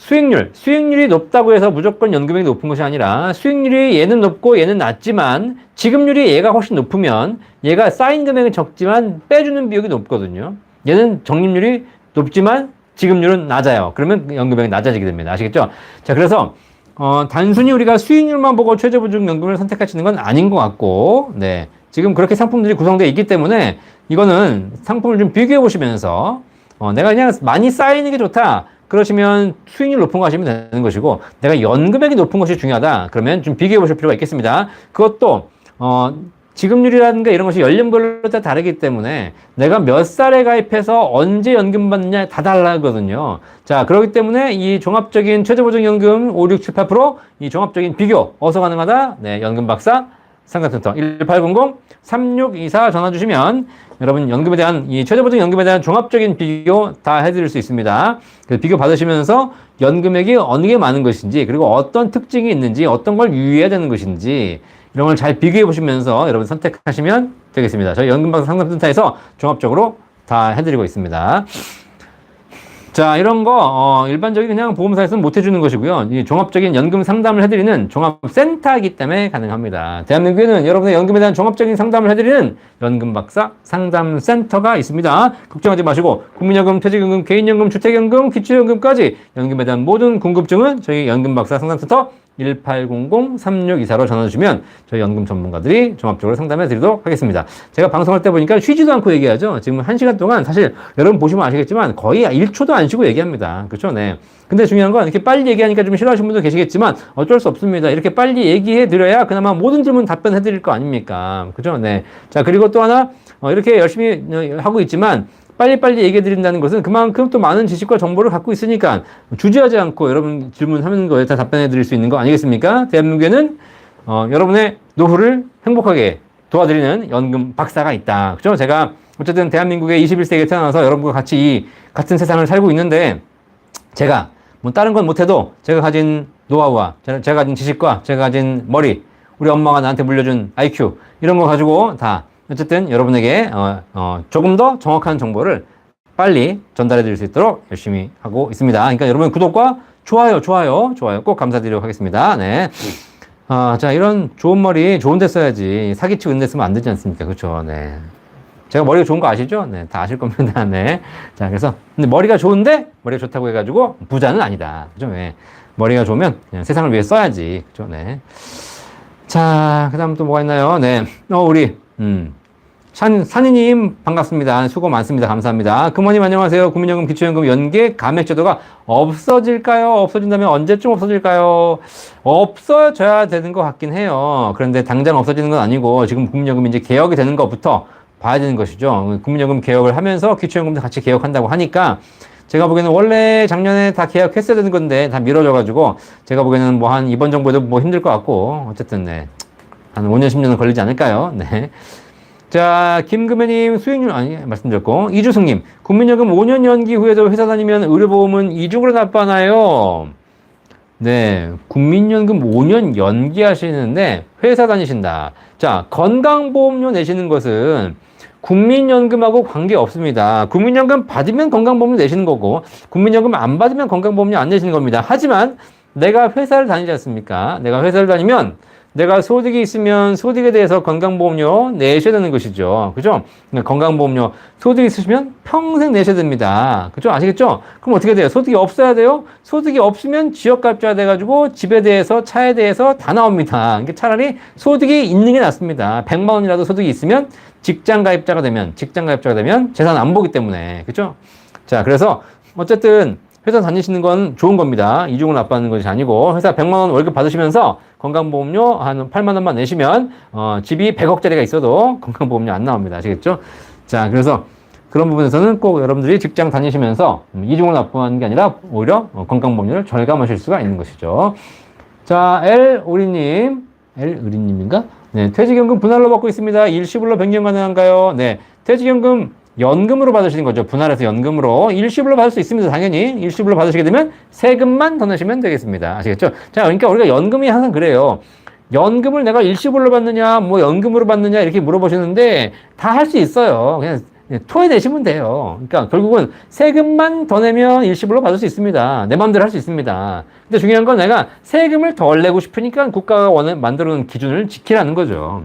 수익률이 높다고 해서 무조건 연금액이 높은 것이 아니라 수익률이 얘는 높고 얘는 낮지만 지급률이 얘가 훨씬 높으면 얘가 쌓인 금액은 적지만 빼주는 비용이 높거든요. 얘는 적립률이 높지만 지급률은 낮아요. 그러면 연금액이 낮아지게 됩니다. 아시겠죠? 자, 그래서 단순히 우리가 수익률만 보고 최저보증연금을 선택하시는 건 아닌 것 같고, 네. 지금 그렇게 상품들이 구성되어 있기 때문에 이거는 상품을 좀 비교해 보시면서 내가 그냥 많이 쌓이는 게 좋다. 그러시면 수익률 높은 거 하시면 되는 것이고, 내가 연금액이 높은 것이 중요하다. 그러면 좀 비교해 보실 필요가 있겠습니다. 그것도 지급률이라든가 이런 것이 연령별로 다 다르기 때문에 내가 몇 살에 가입해서 언제 연금 받느냐 다 달라거든요. 자, 그렇기 때문에 이 종합적인 최저보증연금 5, 6, 7, 8%이 종합적인 비교 어디서 가능하다? 네, 연금박사 상담센터 1800-3624 전화 주시면 여러분 연금에 대한 이 최저보증 연금에 대한 종합적인 비교 다 해드릴 수 있습니다. 그 비교 받으시면서 연금액이 어느 게 많은 것인지 그리고 어떤 특징이 있는지 어떤 걸 유의해야 되는 것인지 이런 걸 잘 비교해 보시면서 여러분 선택하시면 되겠습니다. 저희 연금박사 상담센터에서 종합적으로 다 해드리고 있습니다. 자, 이런 거 일반적인 그냥 보험사에서는 못 해주는 것이고요. 이 종합적인 연금 상담을 해드리는 종합센터이기 때문에 가능합니다. 대한민국에는 여러분의 연금에 대한 종합적인 상담을 해드리는 연금박사 상담센터가 있습니다. 걱정하지 마시고 국민연금, 퇴직연금, 개인연금, 주택연금, 기초연금까지 연금에 대한 모든 궁금증은 저희 연금박사 상담센터 1800-3624로 전화 주시면 저희 연금 전문가들이 종합적으로 상담해 드리도록 하겠습니다. 제가 방송할 때 보니까 쉬지도 않고 얘기하죠. 지금 1시간 동안 사실 여러분 보시면 아시겠지만 거의 1초도 안 쉬고 얘기합니다. 그렇죠? 네. 근데 중요한 건 이렇게 빨리 얘기하니까 좀 싫어하시는 분도 계시겠지만 어쩔 수 없습니다. 이렇게 빨리 얘기해 드려야 그나마 모든 질문 답변해 드릴 거 아닙니까? 그죠? 네. 자, 그리고 또 하나 이렇게 열심히 하고 있지만 빨리빨리 얘기해 드린다는 것은 그만큼 또 많은 지식과 정보를 갖고 있으니까 주저하지 않고 여러분 질문하는 거에 다 답변해 드릴 수 있는 거 아니겠습니까? 대한민국에는 여러분의 노후를 행복하게 도와드리는 연금 박사가 있다. 그죠? 제가 어쨌든 대한민국의 21세기에 태어나서 여러분과 같이 이 같은 세상을 살고 있는데 제가 뭐 다른 건 못해도 제가 가진 노하우와 제가 가진 지식과 제가 가진 머리, 우리 엄마가 나한테 물려준 IQ 이런 거 가지고 다 어쨌든 여러분에게 조금 더 정확한 정보를 빨리 전달해 드릴 수 있도록 열심히 하고 있습니다. 그러니까 여러분 구독과 좋아요 꼭 감사드리도록 하겠습니다. 네. 자, 이런 좋은 머리 좋은 데 써야지 사기치고 있는 데 쓰면 안 되지 않습니까? 그렇죠. 네. 제가 머리가 좋은 거 아시죠? 네, 다 아실 겁니다. 네. 자, 그래서 근데 머리가 좋은데 머리가 좋다고 해가지고 부자는 아니다. 그죠? 네. 머리가 좋으면 그냥 세상을 위해 써야지. 그죠? 네. 자, 그다음 또 뭐가 있나요? 네. 우리 산이님 반갑습니다. 수고 많습니다. 감사합니다. 금원님 안녕하세요. 국민연금, 기초연금 연계 감액제도가 없어질까요? 없어진다면 언제쯤 없어질까요? 없어져야 되는 것 같긴 해요. 그런데 당장 없어지는 건 아니고 지금 국민연금 이제 개혁이 되는 것부터 봐야 되는 것이죠. 국민연금 개혁을 하면서 기초연금도 같이 개혁한다고 하니까 제가 보기에는 원래 작년에 다 계약했어야 되는 건데 다 미뤄져가지고 제가 보기에는 뭐 한 이번 정부에도 뭐 힘들 것 같고 어쨌든 네. 한 5년, 10년은 걸리지 않을까요? 네. 자, 김금혜님 수익률, 말씀드렸고, 이주승님, 국민연금 5년 연기 후에도 회사 다니면 의료보험은 이중으로 납부하나요? 네, 국민연금 5년 연기하시는데 회사 다니신다. 자, 건강보험료 내시는 것은 국민연금하고 관계 없습니다. 국민연금 받으면 건강보험료 내시는 거고, 국민연금 안 받으면 건강보험료 안 내시는 겁니다. 하지만 내가 회사를 다니지 않습니까? 내가 회사를 다니면 내가 소득이 있으면 소득에 대해서 건강보험료 내셔야 되는 것이죠. 그죠? 그러니까 건강보험료 소득이 있으시면 평생 내셔야 됩니다. 그죠? 아시겠죠? 그럼 어떻게 돼요? 소득이 없어야 돼요? 소득이 없으면 지역가입자가 돼가지고 집에 대해서 차에 대해서 다 나옵니다. 그러니까 차라리 소득이 있는 게 낫습니다. 100만 원이라도 소득이 있으면 직장가입자가 되면 재산 안 보기 때문에. 그죠? 자, 그래서 어쨌든 회사 다니시는 건 좋은 겁니다. 이중을 납부하는 것이 아니고 회사 100만 원 월급 받으시면서 건강보험료 한 8만 원만 내시면 집이 100억짜리가 있어도 건강보험료 안 나옵니다. 아시겠죠? 자, 그래서 그런 부분에서는 꼭 여러분들이 직장 다니시면서 이중을 납부하는 게 아니라 오히려 건강보험료를 절감하실 수가 있는 것이죠. 자, L의리님인가? 네, 퇴직연금 분할로 받고 있습니다. 일시불로 변경 가능한가요? 네, 퇴직연금 연금으로 받으시는 거죠. 분할해서 연금으로 일시불로 받을 수 있습니다. 당연히 일시불로 받으시게 되면 세금만 더 내시면 되겠습니다. 아시겠죠? 자, 그러니까 우리가 연금이 항상 그래요. 연금을 내가 일시불로 받느냐, 뭐 연금으로 받느냐 이렇게 물어보시는데 다 할 수 있어요. 그냥 토해내시면 돼요. 그러니까 결국은 세금만 더 내면 일시불로 받을 수 있습니다. 내 마음대로 할 수 있습니다. 근데 중요한 건 내가 세금을 덜 내고 싶으니까 국가가 만들어 놓은 기준을 지키라는 거죠.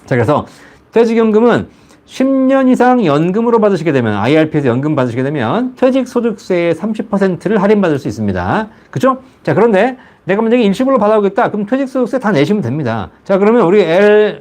자, 그래서 퇴직연금은 10년 이상 연금으로 받으시게 되면, IRP에서 연금 받으시게 되면 퇴직소득세의 30%를 할인받을 수 있습니다. 그죠? 자, 그런데 내가 만약에 일시불로 받아오겠다. 그럼 퇴직소득세 다 내시면 됩니다. 자, 그러면 우리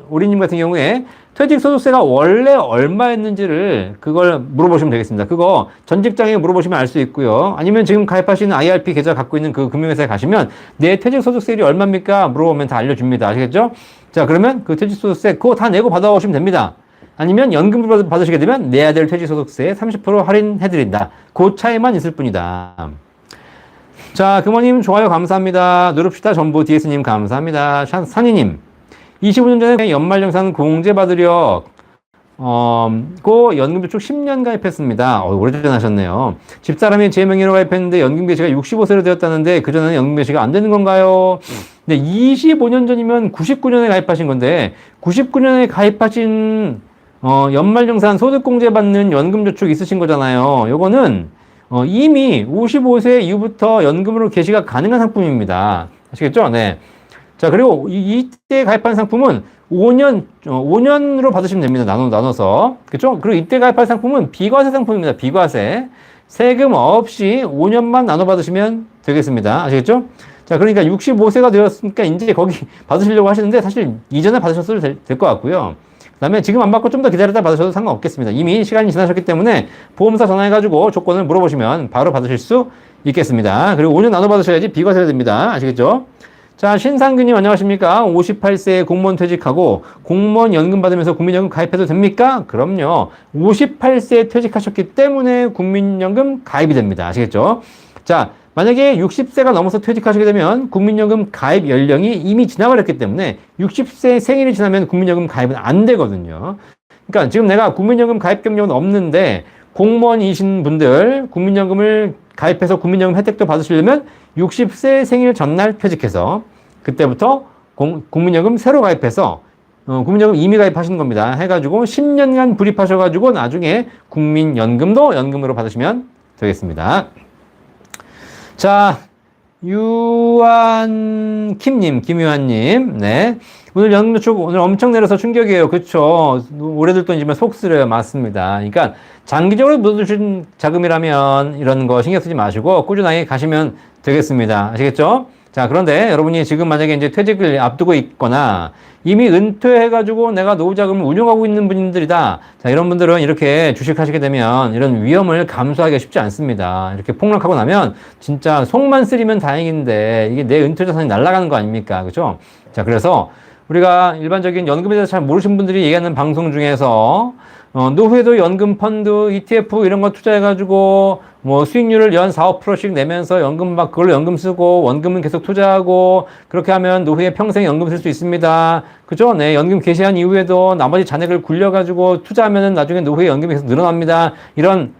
우리님 같은 경우에 퇴직소득세가 원래 얼마였는지를 그걸 물어보시면 되겠습니다. 그거 전 직장에 물어보시면 알 수 있고요. 아니면 지금 가입하시는 IRP 계좌 갖고 있는 그 금융회사에 가시면 내 퇴직소득세율이 얼마입니까? 물어보면 다 알려줍니다. 아시겠죠? 자, 그러면 그 퇴직소득세 그거 다 내고 받아오시면 됩니다. 아니면 연금을 받으시게 되면 내야 될 퇴직소득세에 30% 할인해드린다. 그 차이만 있을 뿐이다. 자, 금원님 좋아요 감사합니다. 누릅시다 전부 DS님 감사합니다. 산이님 25년 전에 연말정산 공제받으려 연금저축 10년 가입했습니다. 오래전에 하셨네요. 집사람이 제 명의로 가입했는데 연금 개시가 65세로 되었다는데 그전에는 연금 개시가 안 되는 건가요? 네, 25년 전이면 99년에 가입하신 건데 99년에 가입하신 연말정산 소득공제 받는 연금저축 있으신 거잖아요. 요거는 이미 55세 이후부터 연금으로 개시가 가능한 상품입니다. 아시겠죠? 네. 자, 그리고 이때 가입한 상품은 5년으로 받으시면 됩니다. 나눠서. 그쵸? 그리고 이때 가입한 상품은 비과세 상품입니다. 비과세. 세금 없이 5년만 나눠 받으시면 되겠습니다. 아시겠죠? 자, 그러니까 65세가 되었으니까 이제 거기 받으시려고 하시는데 사실 이전에 받으셨어도 될 것 같고요. 그 다음에 지금 안 받고 좀 더 기다렸다 받으셔도 상관없겠습니다. 이미 시간이 지나셨기 때문에 보험사 전화해가지고 조건을 물어보시면 바로 받으실 수 있겠습니다. 그리고 5년 나눠 받으셔야지 비과세가 됩니다. 아시겠죠? 자, 신상규님 안녕하십니까? 58세에 공무원 퇴직하고 공무원 연금 받으면서 국민연금 가입해도 됩니까? 그럼요. 58세에 퇴직하셨기 때문에 국민연금 가입이 됩니다. 아시겠죠? 자, 만약에 60세가 넘어서 퇴직하시게 되면 국민연금 가입 연령이 이미 지나버렸기 때문에 60세 생일이 지나면 국민연금 가입은 안 되거든요. 그러니까 지금 내가 국민연금 가입 경력은 없는데 공무원이신 분들 국민연금을 가입해서 국민연금 혜택도 받으시려면 60세 생일 전날 퇴직해서 그때부터 국민연금 새로 가입해서 국민연금 이미 가입하시는 겁니다. 해가지고 10년간 불입하셔가지고 나중에 국민연금도 연금으로 받으시면 되겠습니다. 자, 김유한님, 네. 오늘 연금저축 오늘 엄청 내려서 충격이에요. 그쵸? 올해들 돈이지만 속 쓰려요. 맞습니다. 그러니까 장기적으로 묻어주신 자금이라면 이런 거 신경 쓰지 마시고 꾸준하게 가시면 되겠습니다. 아시겠죠? 자, 그런데 여러분이 지금 만약에 이제 퇴직을 앞두고 있거나 이미 은퇴해가지고 내가 노후자금을 운용하고 있는 분들이다. 자, 이런 분들은 이렇게 주식하시게 되면 이런 위험을 감수하기가 쉽지 않습니다. 이렇게 폭락하고 나면 진짜 속만 쓰리면 다행인데 이게 내 은퇴자산이 날아가는 거 아닙니까? 그죠? 자, 그래서 우리가 일반적인 연금에 대해서 잘 모르신 분들이 얘기하는 방송 중에서 노후에도 연금 펀드, ETF 이런 거 투자해가지고 뭐 수익률을 연 4, 5%씩 내면서 연금 막 그걸로 연금 쓰고 원금은 계속 투자하고 그렇게 하면 노후에 평생 연금 쓸 수 있습니다. 그죠? 네, 연금 개시한 이후에도 나머지 잔액을 굴려가지고 투자하면은 나중에 노후에 연금이 계속 늘어납니다. 이런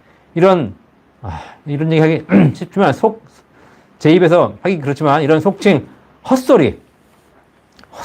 얘기 하기 쉽지만 제 입에서 하기 그렇지만 이런 속칭 헛소리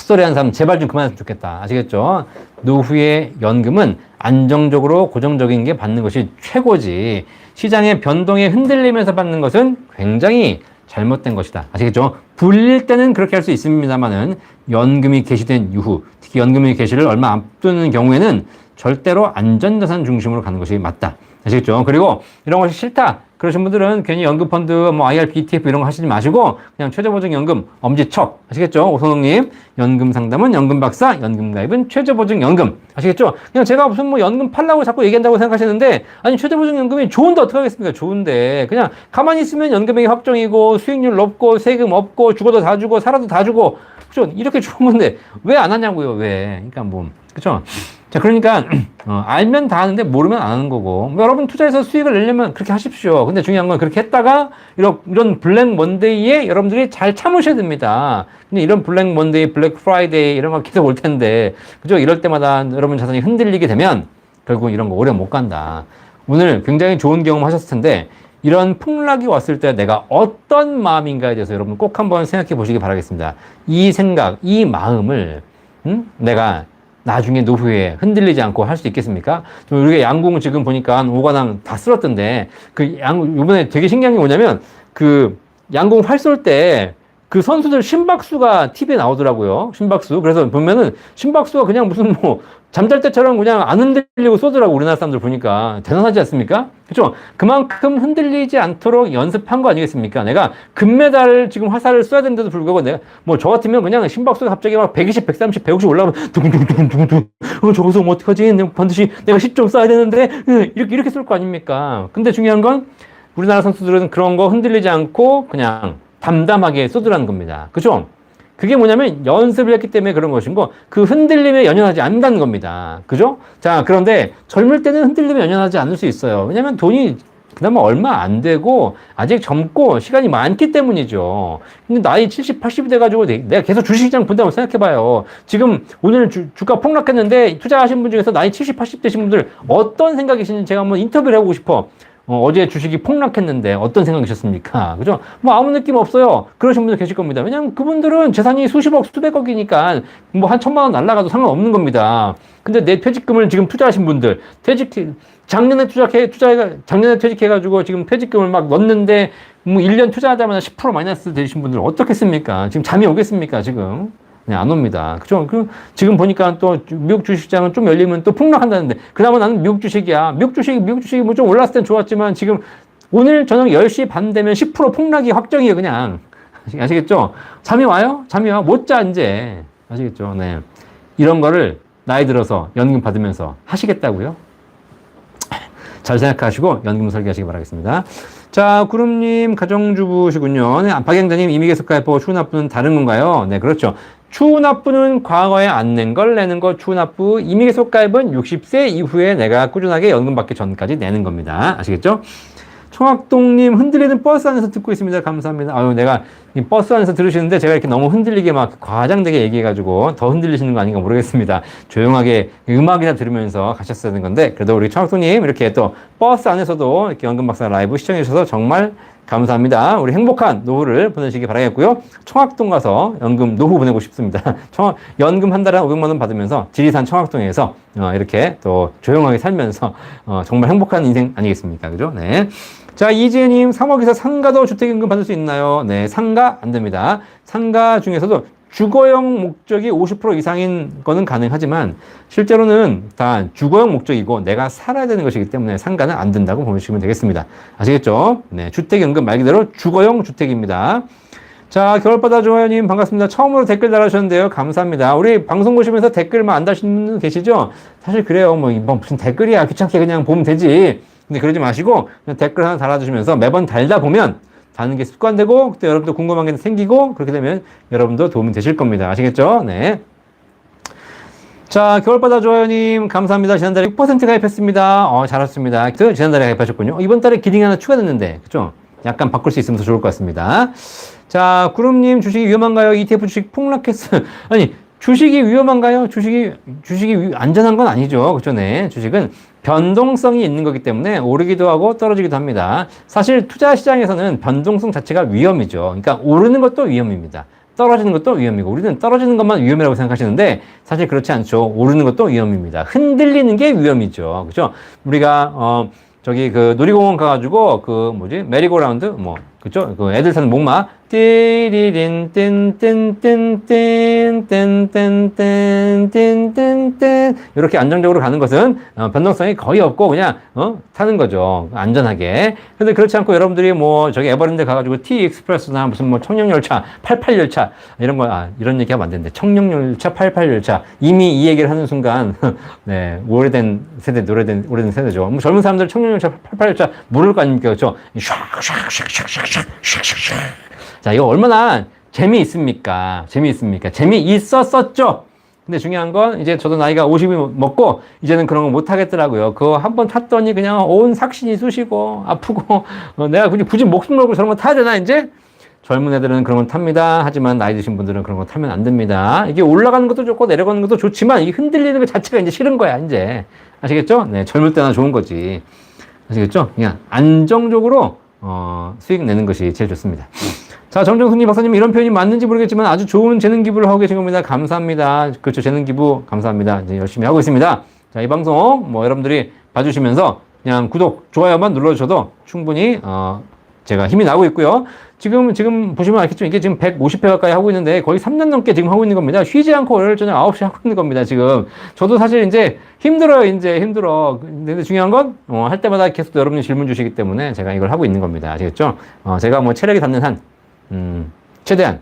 하는 사람 제발 좀 그만했으면 좋겠다. 아시겠죠? 노후의 연금은 안정적으로 고정적인 게 받는 것이 최고지. 시장의 변동에 흔들리면서 받는 것은 굉장히 잘못된 것이다. 아시겠죠? 불릴 때는 그렇게 할 수 있습니다만은 연금이 개시된 이후, 특히 연금의 개시를 얼마 앞두는 경우에는 절대로 안전자산 중심으로 가는 것이 맞다. 아시겠죠? 그리고 이런 것이 싫다. 그러신 분들은 괜히 연금펀드, 뭐 IRP, ETF 이런 거 하시지 마시고 그냥 최저보증연금 엄지척. 아시겠죠? 오선홍님, 연금 상담은 연금 박사, 연금 가입은 최저보증연금. 아시겠죠? 그냥 제가 무슨 뭐 연금 팔라고 자꾸 얘기한다고 생각하시는데 아니 최저보증연금이 좋은데 어떡하겠습니까? 좋은데 그냥 가만히 있으면 연금액이 확정이고 수익률 높고 세금 없고 죽어도 다 주고 살아도 다 주고 그죠? 이렇게 좋은 건데 왜 안 하냐고요? 왜? 그러니까 뭐 그죠? 자, 그러니까 알면 다 하는데 모르면 안 하는 거고 뭐 여러분 투자해서 수익을 내려면 그렇게 하십시오. 근데 중요한 건 그렇게 했다가 이런 블랙 먼데이에 여러분들이 잘 참으셔야 됩니다. 근데 이런 블랙 먼데이, 블랙 프라이데이 이런 거 계속 올 텐데 그죠? 이럴 때마다 여러분 자산이 흔들리게 되면 결국 이런 거 오래 못 간다. 오늘 굉장히 좋은 경험 하셨을 텐데 이런 풍락이 왔을 때 내가 어떤 마음인가에 대해서 여러분 꼭 한번 생각해 보시기 바라겠습니다. 이 생각, 이 마음을 내가 나중에 노후에 흔들리지 않고 할 수 있겠습니까? 우리가 양궁 지금 보니까 오관왕 다 쓸었던데, 이번에 되게 신기한 게 뭐냐면, 양궁 활 쏠 때, 선수들 심박수가 TV에 나오더라고요. 심박수. 그래서 보면은 심박수가 그냥 무슨 잠잘 때처럼 그냥 안 흔들리고 쏘더라고. 우리나라 사람들 보니까. 대단하지 않습니까? 그렇죠? 그만큼 흔들리지 않도록 연습한 거 아니겠습니까? 내가 금메달 지금 화살을 쏴야 되는데도 불구하고 내가 저 같으면 그냥 심박수가 갑자기 막 120, 130, 150 올라가면 두근두근두근두근 저거서 어떡하지? 내가 반드시 내가 10점 쏴야 되는데 이렇게 쏠 거 아닙니까? 근데 중요한 건 우리나라 선수들은 그런 거 흔들리지 않고 그냥 담담하게 쏘더라는 겁니다. 그죠? 그게 뭐냐면 연습을 했기 때문에 그런 것이고 그 흔들림에 연연하지 않는다는 겁니다. 그죠? 자, 그런데 젊을 때는 흔들림에 연연하지 않을 수 있어요. 왜냐면 돈이 그나마 얼마 안 되고 아직 젊고 시간이 많기 때문이죠. 근데 나이 70, 80이 돼가지고 내가 계속 주식시장 본다고 생각해봐요. 지금 오늘 주가 폭락했는데 투자하신 분 중에서 나이 70, 80 되신 분들 어떤 생각이신지 제가 한번 인터뷰를 해보고 싶어. 어제 주식이 폭락했는데 어떤 생각이셨습니까? 그죠? 아무 느낌 없어요. 그러신 분들 계실 겁니다. 왜냐면 그분들은 재산이 수십억, 수백억이니까 한 1,000만 원 날라가도 상관없는 겁니다. 근데 내 퇴직금을 지금 투자하신 분들, 작년에 퇴직해가지고 지금 퇴직금을 막 넣었는데 1년 투자하자마자 10% 마이너스 되신 분들 어떻겠습니까? 지금 잠이 오겠습니까? 지금? 네, 안 옵니다. 그죠? 지금 보니까 또 미국 주식시장은 좀 열리면 또 폭락한다는데, 그나마 나는 미국 주식이야. 미국 주식이 뭐 좀 올랐을 땐 좋았지만 지금 오늘 저녁 10시 반 되면 10% 폭락이 확정이에요, 그냥. 아시겠죠? 잠이 와요? 잠이 와. 못 자, 이제. 아시겠죠? 네. 이런 거를 나이 들어서 연금 받으면서 하시겠다고요? 잘 생각하시고 연금 설계하시기 바라겠습니다. 자, 구름님 가정주부시군요. 네, 박영자님 임의계속가입하고 추후납부는 다른 건가요? 네, 그렇죠. 추후납부는 과거에 안 낸 걸 내는 거 추후납부, 임의계속가입은 60세 이후에 내가 꾸준하게 연금 받기 전까지 내는 겁니다. 아시겠죠? 청학동님 흔들리는 버스 안에서 듣고 있습니다. 감사합니다. 내가 이 버스 안에서 들으시는데 제가 이렇게 너무 흔들리게 막 과장되게 얘기해가지고 더 흔들리시는 거 아닌가 모르겠습니다. 조용하게 음악이나 들으면서 가셨어야 하는 건데, 그래도 우리 청학동님 이렇게 또 버스 안에서도 이렇게 연금박사 라이브 시청해 주셔서 정말 감사합니다. 우리 행복한 노후를 보내시기 바라겠고요. 청학동 가서 연금 노후 보내고 싶습니다. 연금 한 달에 500만 원 받으면서 지리산 청학동에서 이렇게 또 조용하게 살면서 정말 행복한 인생 아니겠습니까? 그죠? 네. 자, 이지혜님 3억에서 상가도 주택연금 받을 수 있나요? 네, 상가 안 됩니다. 상가 중에서도 주거용 목적이 50% 이상인 거는 가능하지만 실제로는 다 주거용 목적이고 내가 살아야 되는 것이기 때문에 상가는 안 된다고 보시면 되겠습니다. 아시겠죠? 네, 주택연금 말 그대로 주거용 주택입니다. 자, 겨울바다 좋아요님 반갑습니다. 처음으로 댓글 달아주셨는데요. 감사합니다. 우리 방송 보시면서 댓글만 안 다시는 분 계시죠? 사실 그래요. 무슨 댓글이야. 귀찮게 그냥 보면 되지. 근데 그러지 마시고 그냥 댓글 하나 달아주시면서 매번 달다 보면 다는 게 습관되고 그때 여러분도 궁금한 게 생기고 그렇게 되면 여러분도 도움이 되실 겁니다. 아시겠죠? 네. 자, 겨울바다 좋아요님 감사합니다. 지난달에 6% 가입했습니다. 잘하셨습니다. 지난달에 가입하셨군요. 이번 달에 기능이 하나 추가됐는데 그죠? 약간 바꿀 수 있으면 더 좋을 것 같습니다. 자, 구름님 주식이 위험한가요? ETF 주식 폭락했어요. 아니, 주식이 위험한가요? 주식이 안전한 건 아니죠. 그죠? 네. 주식은 변동성이 있는 거기 때문에 오르기도 하고 떨어지기도 합니다. 사실 투자 시장에서는 변동성 자체가 위험이죠. 그러니까 오르는 것도 위험입니다. 떨어지는 것도 위험이고 우리는 떨어지는 것만 위험이라고 생각하시는데 사실 그렇지 않죠. 오르는 것도 위험입니다. 흔들리는 게 위험이죠. 그죠? 우리가 놀이공원 가가지고 메리고라운드 그죠? 애들 타는 목마 띠리린 뚠뚠뚠뚠뚠뚠뚠뚠뚠 이렇게 안정적으로 가는 것은 변동성이 거의 없고 그냥 타는 거죠. 안전하게. 근데 그렇지 않고 여러분들이 에버랜드 가가지고 T 익스프레스나 무슨 청룡열차, 88열차 이런 거 이런 얘기하면 안 되는데 청룡열차, 88열차 이미 이 얘기를 하는 순간 네, 오래된 세대죠. 젊은 사람들 청룡열차, 88열차 모를 거 아닙니까? 그렇죠? 샥샥샥샥샥샥샥샥 자, 이거 얼마나 재미있습니까? 재미있었었죠? 근데 중요한 건 이제 저도 나이가 50이 먹고 이제는 그런 거 못 하겠더라고요. 그거 한번 탔더니 그냥 온 삭신이 쑤시고 아프고 내가 굳이 목숨 걸고 저런 거 타야 되나 이제? 젊은 애들은 그런 거 탑니다. 하지만 나이 드신 분들은 그런 거 타면 안 됩니다. 이게 올라가는 것도 좋고 내려가는 것도 좋지만 이 흔들리는 것 자체가 이제 싫은 거야, 이제. 아시겠죠? 네, 젊을 때나 좋은 거지. 아시겠죠? 그냥 안정적으로 수익 내는 것이 제일 좋습니다. 자, 정정숙님 박사님 이런 표현이 맞는지 모르겠지만 아주 좋은 재능 기부를 하고 계신 겁니다. 감사합니다. 그렇죠. 재능 기부 감사합니다. 이제 열심히 하고 있습니다. 자, 이 방송 뭐 여러분들이 봐주시면서 그냥 구독, 좋아요만 눌러주셔도 충분히 제가 힘이 나고 있고요. 지금 보시면 알겠지만 이게 지금 150회 가까이 하고 있는데 거의 3년 넘게 지금 하고 있는 겁니다. 쉬지 않고 월요일 저녁 9시에 하고 있는 겁니다. 지금 저도 사실 이제 힘들어요. 이제 힘들어. 근데 중요한 건 할 때마다 계속 여러분이 질문 주시기 때문에 제가 이걸 하고 있는 겁니다. 아시겠죠? 제가 뭐 체력이 닿는 한 최대한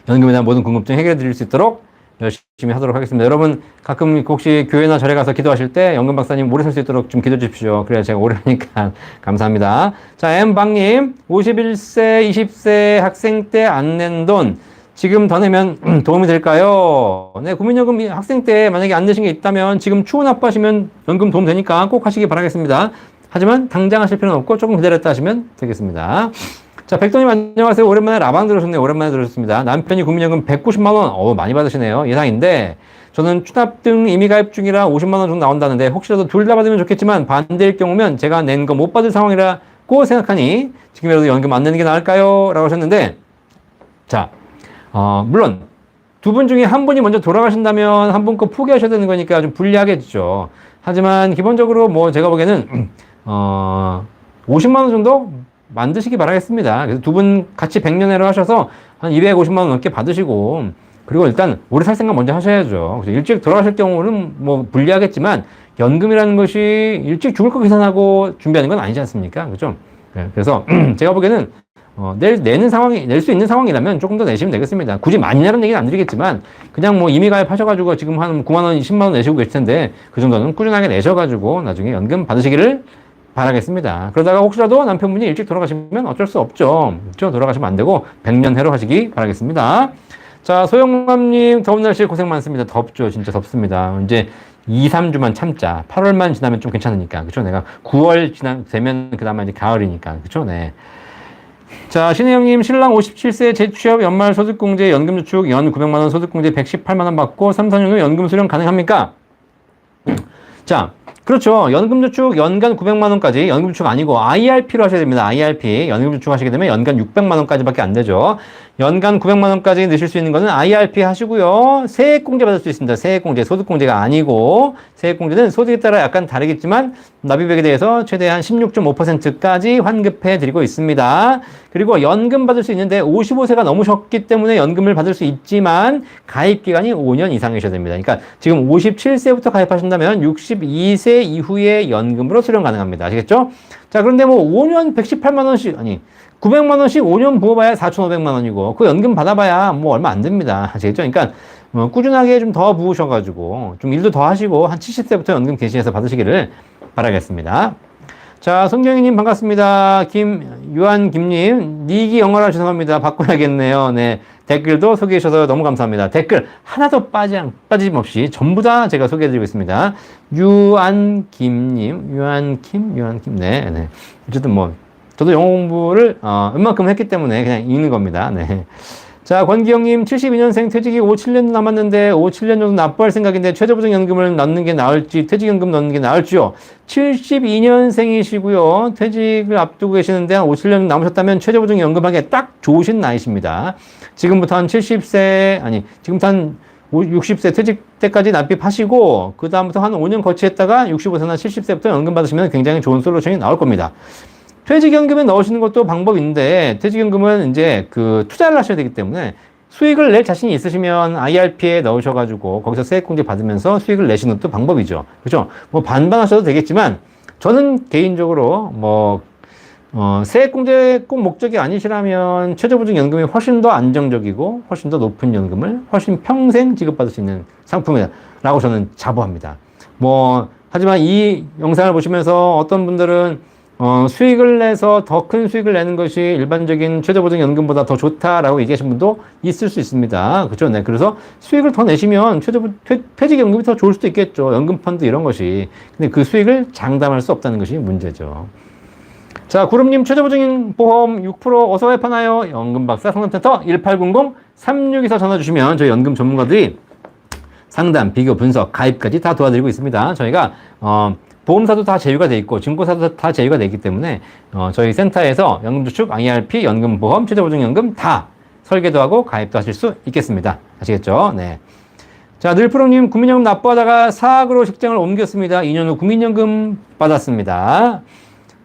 연금에 대한 모든 궁금증 해결해 드릴 수 있도록 열심히 하도록 하겠습니다. 여러분 가끔 혹시 교회나 절에 가서 기도하실 때 연금 박사님 오래 살 수 있도록 좀 기도해 주십시오. 그래야 제가 오래 하니까 감사합니다. 자, M방님 51세 20세 학생 때 안 낸 돈 지금 더 내면 도움이 될까요? 네, 국민연금 학생 때 만약에 안 내신 게 있다면 지금 추후 납부하시면 연금 도움 되니까 꼭 하시기 바라겠습니다. 하지만 당장 하실 필요는 없고 조금 기다렸다 하시면 되겠습니다. 자, 백도님 안녕하세요. 오랜만에 라방 들으셨네요. 오랜만에 들으셨습니다. 남편이 국민연금 190만원, 많이 받으시네요. 예상인데, 저는 추납 등 임의가입 중이라 50만원 정도 나온다는데, 혹시라도 둘 다 받으면 좋겠지만, 반대일 경우면 제가 낸 거 못 받을 상황이라고 생각하니, 지금이라도 연금 안 내는 게 나을까요? 라고 하셨는데, 자, 물론, 두 분 중에 한 분이 먼저 돌아가신다면, 한 분 거 포기하셔야 되는 거니까 좀 불리하겠죠. 하지만, 기본적으로 뭐, 제가 보기에는, 50만원 정도? 만드시기 바라겠습니다. 그래서 두 분 같이 100년회로 하셔서 한 250만원 넘게 받으시고, 그리고 일단 오래 살 생각 먼저 하셔야죠. 그래서 일찍 돌아가실 경우는 뭐 불리하겠지만, 연금이라는 것이 일찍 죽을 거 계산하고 준비하는 건 아니지 않습니까? 그죠? 그래서 제가 보기에는, 낼 수 있는 상황이라면 조금 더 내시면 되겠습니다. 굳이 많이 내라는 얘기는 안 드리겠지만, 그냥 뭐 이미 가입하셔가지고 지금 한 9만원, 10만원 내시고 계실 텐데, 그 정도는 꾸준하게 내셔가지고 나중에 연금 받으시기를 바라겠습니다. 그러다가 혹시라도 남편분이 일찍 돌아가시면 어쩔 수 없죠. 그렇죠? 돌아가시면 안 되고 100년해로 하시기 바라겠습니다. 자, 소영맘님 더운 날씨에 고생 많습니다. 덥죠. 진짜 덥습니다. 이제 2, 3주만 참자. 8월만 지나면 좀 괜찮으니까. 그렇죠? 내가 9월 되면 그다음에 이제 가을이니까. 그렇죠? 네. 자, 신혜영님 신랑 57세 재취업 연말 소득공제 연금저축 연 900만원 소득공제 118만원 받고 3, 4년 후 연금 수령 가능합니까? 자, 그렇죠. 연금저축 연간 900만원까지, 연금저축 아니고 IRP로 하셔야 됩니다. IRP. 연금저축 하시게 되면 연간 600만원까지밖에 안 되죠. 연간 900만원까지 넣으실 수 있는 거는 IRP 하시고요. 세액공제 받을 수 있습니다. 세액공제, 소득공제가 아니고, 세액공제는 소득에 따라 약간 다르겠지만, 납입액에 대해서 최대한 16.5%까지 환급해 드리고 있습니다. 그리고 연금 받을 수 있는데 55세가 넘으셨기 때문에 연금을 받을 수 있지만 가입기간이 5년 이상이셔야 됩니다. 그러니까 지금 57세부터 가입하신다면 62세 이후에 연금으로 수령 가능합니다. 아시겠죠? 자, 그런데 뭐 5년 118만원씩, 아니, 900만원씩 5년 부어봐야 4,500만원이고, 그 연금 받아봐야 뭐 얼마 안 됩니다. 아시겠죠? 그러니까 꾸준하게 좀 더 부으셔가지고, 좀 일도 더 하시고, 한 70세부터 연금 개시해서 받으시기를 바라겠습니다. 자, 성경이님 반갑습니다. 유한김님, 니기 영어라 죄송합니다. 바꿔야겠네요. 네. 댓글도 소개해 주셔서 너무 감사합니다. 댓글 하나도 빠짐없이 전부 다 제가 소개해 드리고 있습니다. 유한김님, 네. 어쨌든 뭐, 저도 영어 공부를, 웬만큼 했기 때문에 그냥 읽는 겁니다. 네. 자, 권기영님, 72년생 퇴직이 5, 7년 남았는데 5, 7년 정도 납부할 생각인데 최저보장연금을 넣는 게 나을지 퇴직연금 넣는 게 나을지요? 72년생이시고요. 퇴직을 앞두고 계시는데 한 5, 7년 남으셨다면 최저보장연금 하기에 딱 좋으신 나이십니다. 지금부터 한 70세, 아니, 지금부터 한 60세 퇴직 때까지 납입하시고 그 다음부터 한 5년 거치했다가 65세나 70세부터 연금 받으시면 굉장히 좋은 솔루션이 나올 겁니다. 퇴직연금에 넣으시는 것도 방법인데, 퇴직연금은 이제 그 투자를 하셔야 되기 때문에 수익을 낼 자신이 있으시면 IRP에 넣으셔가지고 거기서 세액공제 받으면서 수익을 내시는 것도 방법이죠. 그죠? 뭐 반반 하셔도 되겠지만, 저는 개인적으로 뭐, 세액공제 꼭 목적이 아니시라면 최저보장연금이 훨씬 더 안정적이고 훨씬 더 높은 연금을 훨씬 평생 지급받을 수 있는 상품이라고 저는 자부합니다. 뭐, 하지만 이 영상을 보시면서 어떤 분들은 수익을 내서 더 큰 수익을 내는 것이 일반적인 최저보장연금보다 더 좋다라고 얘기하신 분도 있을 수 있습니다. 그렇죠? 네. 그래서 수익을 더 내시면 퇴직연금이 더 좋을 수도 있겠죠. 연금펀드 이런 것이. 근데 그 수익을 장담할 수 없다는 것이 문제죠. 자, 구름님 최저보장보험 6% 어서 가입하나요? 연금박사 상담센터 1800-3624 전화 주시면 저희 연금 전문가들이 상담, 비교, 분석, 가입까지 다 도와드리고 있습니다. 저희가 보험사도 다 제휴가 돼 있고 증권사도 다 제휴가 돼 있기 때문에 저희 센터에서 연금저축, IRP, 연금보험, 최저보증연금 다 설계도 하고 가입도 하실 수 있겠습니다. 아시겠죠? 네. 자, 늘프로님 국민연금 납부하다가 사학으로 직장을 옮겼습니다. 2년 후 국민연금 받았습니다.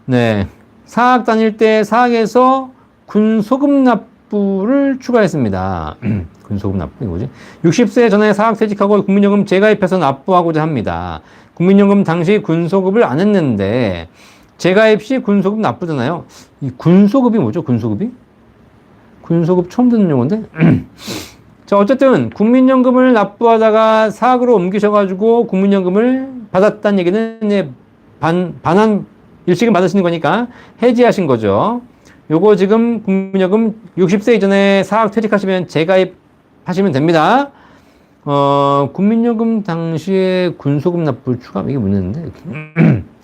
네. 사학 다닐 때 사학에서 군소금 납부를 추가했습니다. 군소금 납부, 이거 뭐지? 60세 전에 사학 퇴직하고 국민연금 재가입해서 납부하고자 합니다. 국민연금 당시 군소급을 안 했는데 재가입 시 군소급 납부잖아요. 이 군소급이 뭐죠? 군소급이? 군소급 처음 듣는 용어인데? 자, 어쨌든 국민연금을 납부하다가 사학으로 옮기셔가지고 국민연금을 받았다는 얘기는 이제 반환 일시금 받으시는 거니까 해지하신 거죠. 요거 지금 국민연금 60세 이전에 사학 퇴직하시면 재가입하시면 됩니다. 국민연금 당시에 군소금 납부 추가 이게 뭐였는데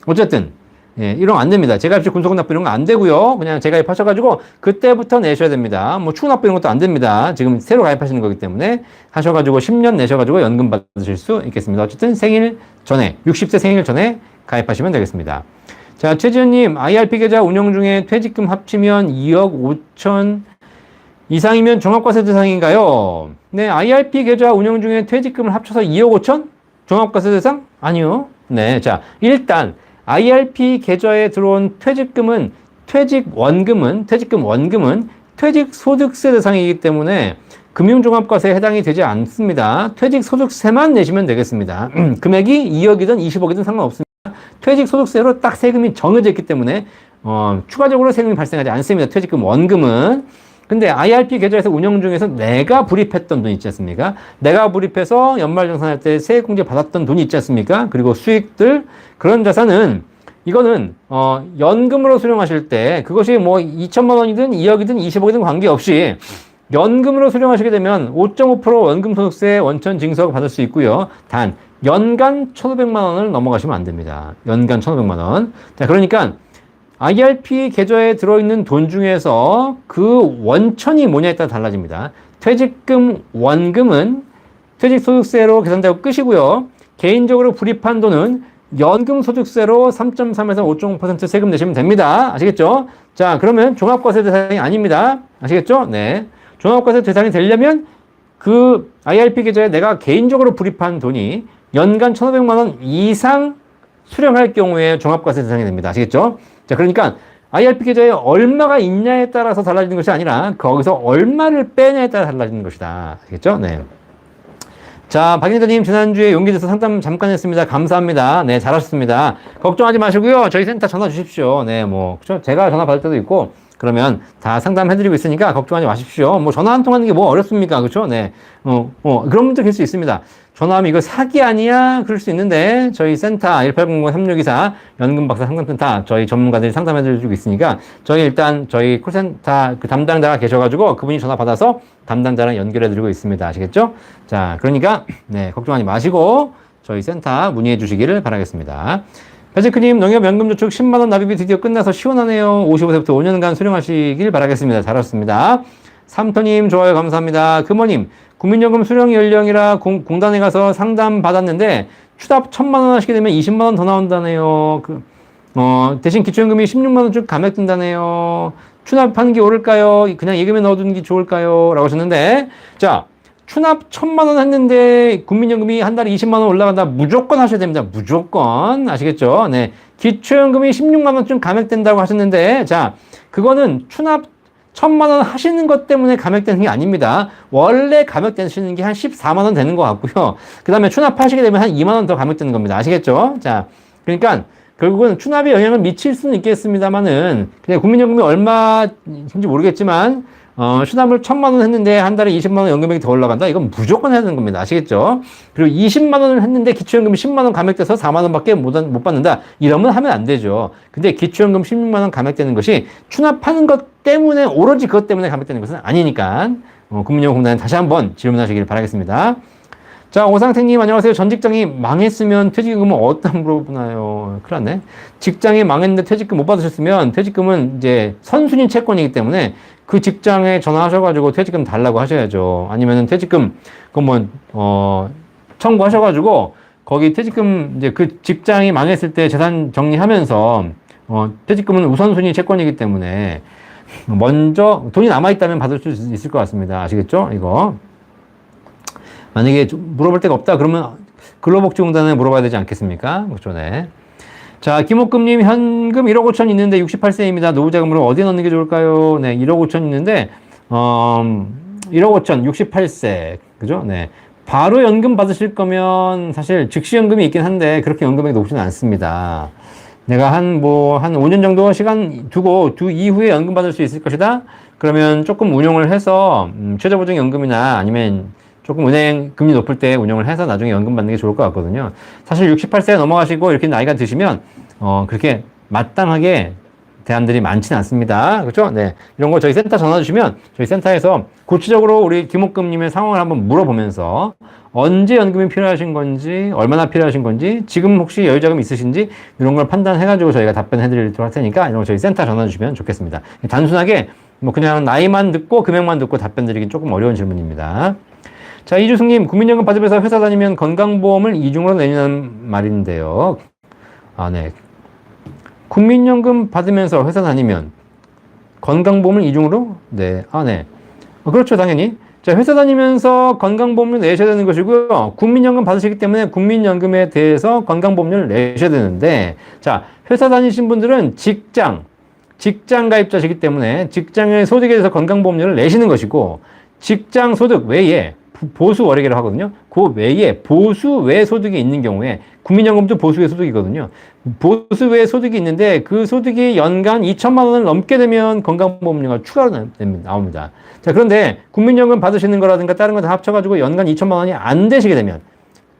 어쨌든 예, 이런 거 안 됩니다. 재가입 시 군소금 납부 이런 거 안 되고요. 그냥 재가입하셔가지고 그때부터 내셔야 됩니다. 뭐 추후 납부 이런 것도 안 됩니다. 지금 새로 가입하시는 거기 때문에 하셔가지고 10년 내셔가지고 연금 받으실 수 있겠습니다. 어쨌든 생일 전에 60세 생일 전에 가입하시면 되겠습니다. 자, 최지현님 IRP 계좌 운영 중에 퇴직금 합치면 2억 5천 이상이면 종합과세 대상인가요? 네, IRP 계좌 운영 중에 퇴직금을 합쳐서 2억 5천? 종합과세 대상? 아니요. 네, 자, 일단 IRP 계좌에 들어온 퇴직금 원금은 퇴직소득세 대상이기 때문에 금융종합과세에 해당이 되지 않습니다. 퇴직소득세만 내시면 되겠습니다. 금액이 2억이든 20억이든 상관없습니다. 퇴직소득세로 딱 세금이 정해져 있기 때문에 추가적으로 세금이 발생하지 않습니다. 퇴직금 원금은. 근데 IRP 계좌에서 운영 중에서 내가 불입했던 돈 있지 않습니까? 내가 불입해서 연말정산할 때 세액공제 받았던 돈이 있지 않습니까? 그리고 수익들, 그런 자산은 이거는 연금으로 수령하실 때 그것이 뭐 2천만 원이든 2억이든 20억이든 관계없이 연금으로 수령하시게 되면 5.5% 연금소득세 원천 징수하고 받을 수 있고요. 단 연간 1,500만 원을 넘어가시면 안 됩니다. 연간 1,500만 원. 자, 그러니까 IRP 계좌에 들어있는 돈 중에서 그 원천이 뭐냐에 따라 달라집니다. 퇴직금 원금은 퇴직소득세로 계산되고 끝이고요. 개인적으로 불입한 돈은 연금소득세로 3.3에서 5.5% 세금 내시면 됩니다. 아시겠죠? 자, 그러면 종합과세 대상이 아닙니다. 아시겠죠? 네. 종합과세 대상이 되려면 그 IRP 계좌에 내가 개인적으로 불입한 돈이 연간 1,500만 원 이상 수령할 경우에 종합과세 대상이 됩니다. 아시겠죠? 자, 그러니까 IRP 계좌에 얼마가 있냐에 따라서 달라지는 것이 아니라 거기서 얼마를 빼냐에 따라 달라지는 것이다. 아시겠죠? 네. 자, 박인자님 지난주에 용기 내서 상담 잠깐 했습니다. 감사합니다. 네, 잘하셨습니다. 걱정하지 마시고요. 저희 센터 전화 주십시오. 네, 뭐 그렇죠? 제가 전화 받을 때도 있고 그러면 다 상담해드리고 있으니까 걱정하지 마십시오. 뭐 전화 한 통 하는 게 뭐 어렵습니까? 그렇죠? 네, 그런 분들 계실 수 있습니다. 전화하면 이거 사기 아니야? 그럴 수 있는데 저희 센터 1800-3624 연금박사 상담센터 저희 전문가들이 상담해드리고 있으니까 저희 콜센터 그 담당자가 계셔가지고 그분이 전화 받아서 담당자랑 연결해드리고 있습니다. 아시겠죠? 자, 그러니까 네, 걱정하지 마시고 저희 센터 문의해 주시기를 바라겠습니다. 배지크님 농협연금저축 10만원 납입이 드디어 끝나서 시원하네요. 55세부터 5년간 수령하시길 바라겠습니다. 잘하셨습니다. 삼터님 좋아요 감사합니다. 금호님 국민연금 수령 연령이라 공단에 가서 상담 받았는데 추납 1,000만원 하시게 되면 20만원 더 나온다네요. 대신 기초연금이 16만원 쭉 감액된다네요. 추납하는 게 옳을까요? 그냥 예금에 넣어두는 게 좋을까요? 라고 하셨는데, 자, 추납 1,000만원 했는데 국민연금이 한 달에 20만원 올라간다. 무조건 하셔야 됩니다. 무조건. 아시겠죠? 네. 기초연금이 16만원쯤 감액된다고 하셨는데, 자, 그거는 추납 1,000만원 하시는 것 때문에 감액되는 게 아닙니다. 원래 감액되시는 게 한 14만원 되는 것 같고요. 그 다음에 추납하시게 되면 한 2만원 더 감액되는 겁니다. 아시겠죠? 자, 그러니까 결국은 추납에 영향을 미칠 수는 있겠습니다만은 그냥 국민연금이 얼마인지 모르겠지만 추납을 1,000만원 했는데 한 달에 20만원 연금액이 더 올라간다? 이건 무조건 해야 되는 겁니다. 아시겠죠? 그리고 20만원을 했는데 기초연금이 10만원 감액돼서 4만원밖에 못 받는다? 이러면 하면 안 되죠. 근데 기초연금 16만원 감액되는 것이 추납하는 것 때문에 오로지 그것 때문에 감액되는 것은 아니니까 국민연금공단에 다시 한번 질문하시길 바라겠습니다. 자, 오상택님 안녕하세요. 전 직장이 망했으면 퇴직금은 어디다 물어보나요? 큰일 났네. 직장이 망했는데 퇴직금 못 받으셨으면 퇴직금은 이제 선순위 채권이기 때문에 그 직장에 전화하셔가지고 퇴직금 달라고 하셔야죠. 아니면은 퇴직금 청구하셔가지고 거기 퇴직금 이제 그 직장이 망했을 때 재산 정리하면서 퇴직금은 우선순위 채권이기 때문에 먼저 돈이 남아있다면 받을 수 있을 것 같습니다. 아시겠죠? 이거. 만약에 물어볼 데가 없다 그러면 근로복지공단에 물어봐야 되지 않겠습니까? 그렇죠. 네. 자, 김옥금님 현금 1억 5천 있는데 68세입니다. 노후자금으로 어디에 넣는 게 좋을까요? 네, 1억 5천 있는데 1억 5천 68세 그죠? 네. 바로 연금 받으실 거면 사실 즉시 연금이 있긴 한데 그렇게 연금액이 높지는 않습니다. 내가 한 5년 정도 시간 두고 이후에 연금 받을 수 있을 것이다? 그러면 조금 운용을 해서, 최저보증연금이나 아니면 조금 은행 금리 높을 때 운용을 해서 나중에 연금 받는 게 좋을 것 같거든요. 사실 68세 넘어가시고 이렇게 나이가 드시면, 그렇게 마땅하게 대안들이 많지는 않습니다. 그렇죠? 네. 이런 거 저희 센터 전화 주시면 저희 센터에서 구체적으로 우리 김옥금님의 상황을 한번 물어보면서 언제 연금이 필요하신 건지, 얼마나 필요하신 건지, 지금 혹시 여유자금 있으신지 이런 걸 판단해가지고 저희가 답변해 드리도록 할 테니까 이런 거 저희 센터 전화 주시면 좋겠습니다. 단순하게 뭐 그냥 나이만 듣고 금액만 듣고 답변 드리긴 조금 어려운 질문입니다. 자, 이주승님, 국민연금 받으면서 회사 다니면 건강보험을 이중으로 내는 말인데요. 아, 네. 국민연금 받으면서 회사 다니면 건강보험을 이중으로? 네. 아, 네. 그렇죠, 당연히. 자, 회사 다니면서 건강보험료 내셔야 되는 것이고요. 국민연금 받으시기 때문에 국민연금에 대해서 건강보험료를 내셔야 되는데, 자, 회사 다니신 분들은 직장 가입자시기 때문에 직장의 소득에 대해서 건강보험료를 내시는 것이고, 직장 소득 외에 보수 월액이라고 하거든요. 그 외에 보수 외 소득이 있는 경우에 국민연금도 보수 외 소득이거든요. 보수 외 소득이 있는데 그 소득이 연간 2천만 원을 넘게 되면 건강보험료가 추가로 나옵니다. 자, 그런데 국민연금 받으시는 거라든가 다른 거 다 합쳐가지고 연간 2천만 원이 안 되시게 되면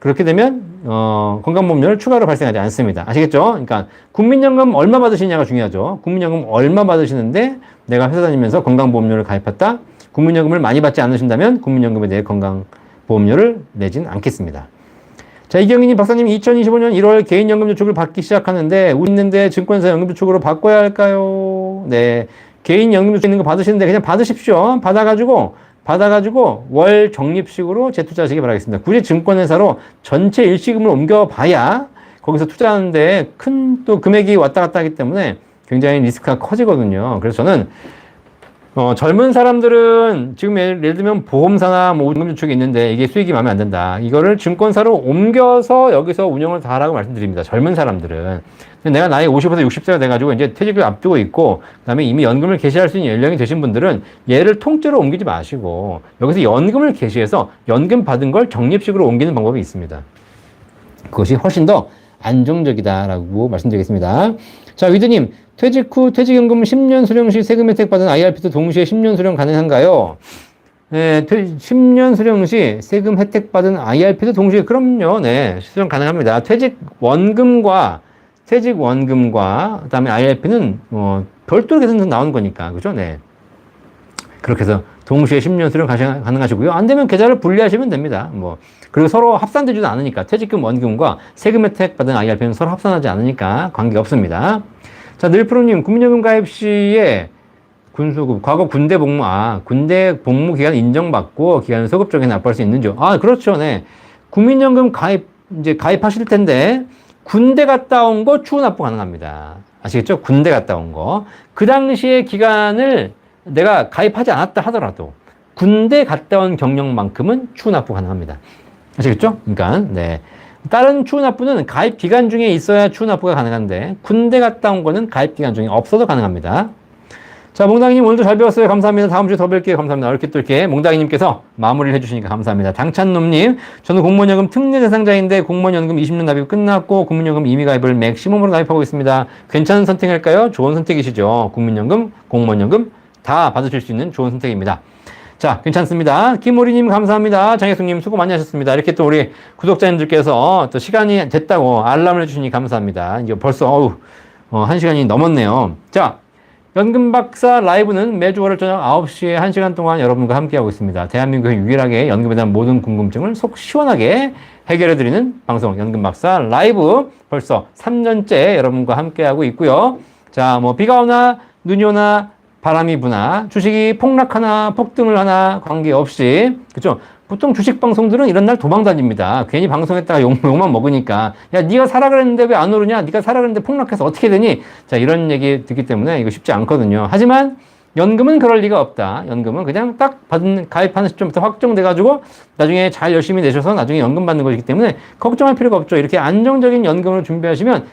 그렇게 되면 건강보험료를 추가로 발생하지 않습니다. 아시겠죠? 그러니까 국민연금 얼마 받으시냐가 중요하죠. 국민연금 얼마 받으시는데 내가 회사 다니면서 건강보험료를 가입했다. 국민연금을 많이 받지 않으신다면 국민연금에 대해 건강보험료를 내진 않겠습니다. 자, 이경희님 박사님 2025년 1월 개인연금저축을 받기 시작하는데 우리 있는데 증권사 연금저축으로 바꿔야 할까요? 네, 개인연금저축 있는 거 받으시는데 그냥 받으십시오. 받아가지고 월 적립식으로 재투자하시기 바라겠습니다. 굳이 증권회사로 전체 일시금을 옮겨봐야 거기서 투자하는데 큰 또 금액이 왔다 갔다 하기 때문에 굉장히 리스크가 커지거든요. 그래서 저는 젊은 사람들은 지금 예를 들면 보험사나 뭐 연금저축이 있는데 이게 수익이 마음에 안 든다. 이거를 증권사로 옮겨서 여기서 운영을 다 하라고 말씀드립니다. 젊은 사람들은. 내가 나이 50에서 60세가 돼가지고 이제 퇴직을 앞두고 있고, 그 다음에 이미 연금을 개시할 수 있는 연령이 되신 분들은 얘를 통째로 옮기지 마시고, 여기서 연금을 개시해서 연금 받은 걸 적립식으로 옮기는 방법이 있습니다. 그것이 훨씬 더 안정적이다라고 말씀드리겠습니다. 자, 위드님, 퇴직 후 퇴직연금 10년 수령 시 세금 혜택 받은 IRP도 동시에 10년 수령 가능한가요? 네, 10년 수령 시 세금 혜택 받은 IRP도 동시에, 그럼요, 네, 수령 가능합니다. 퇴직원금과, 그 다음에 IRP는, 별도로 계산해서 나오는 거니까, 그죠? 네. 그렇게 해서 동시에 10년 수령 가능하시고요. 안 되면 계좌를 분리하시면 됩니다. 그리고 서로 합산되지도 않으니까, 퇴직금 원금과 세금 혜택 받은 IRP는 서로 합산하지 않으니까 관계 없습니다. 자, 늘프로님, 국민연금 가입 시에 군수급, 과거 군대 복무 기간 인정받고 기간을 소급적에 납부할 수 있는지. 아, 그렇죠. 네. 국민연금 가입하실 텐데, 군대 갔다 온 거 추후 납부 가능합니다. 아시겠죠? 군대 갔다 온 거. 그 당시의 기간을 내가 가입하지 않았다 하더라도, 군대 갔다 온 경력만큼은 추후 납부 가능합니다. 아시겠죠? 그러니까, 네. 다른 추후 납부는 가입 기간 중에 있어야 추후 납부가 가능한데 군대 갔다 온 거는 가입 기간 중에 없어도 가능합니다. 자, 몽당이님 오늘도 잘 배웠어요. 감사합니다. 다음 주에 더 뵐게요. 감사합니다. 이렇게 몽당이님께서 마무리를 해주시니까 감사합니다. 당찬놈님, 저는 공무원연금 특례 대상자인데 공무원연금 20년 납입 끝났고 국민연금 임의 가입을 맥시멈으로 가입하고 있습니다. 괜찮은 선택일까요? 좋은 선택이시죠. 국민연금, 공무원연금 다 받으실 수 있는 좋은 선택입니다. 자, 괜찮습니다. 김우리님 감사합니다. 장혜숙님 수고 많이 하셨습니다. 이렇게 또 우리 구독자님들께서 또 시간이 됐다고 알람을 해주시니 감사합니다. 이제 벌써 1시간이 넘었네요. 자, 연금박사 라이브는 매주 월요일 저녁 9시에 1시간 동안 여러분과 함께하고 있습니다. 대한민국의 유일하게 연금에 대한 모든 궁금증을 속 시원하게 해결해드리는 방송 연금박사 라이브 벌써 3년째 여러분과 함께하고 있고요. 자, 비가 오나 눈이 오나 바람이 부나 주식이 폭락하나 폭등을 하나 관계없이, 그죠? 보통 주식 방송들은 이런 날 도망 다닙니다. 괜히 방송했다가 욕만 먹으니까. 야, 네가 사라 그랬는데 왜 안 오르냐? 네가 사라 그랬는데 폭락해서 어떻게 되니? 자, 이런 얘기 듣기 때문에 이거 쉽지 않거든요. 하지만 연금은 그럴 리가 없다. 연금은 그냥 딱 가입하는 시점부터 확정돼가지고 나중에 잘 열심히 내셔서 나중에 연금 받는 것이기 때문에 걱정할 필요가 없죠. 이렇게 안정적인 연금을 준비하시면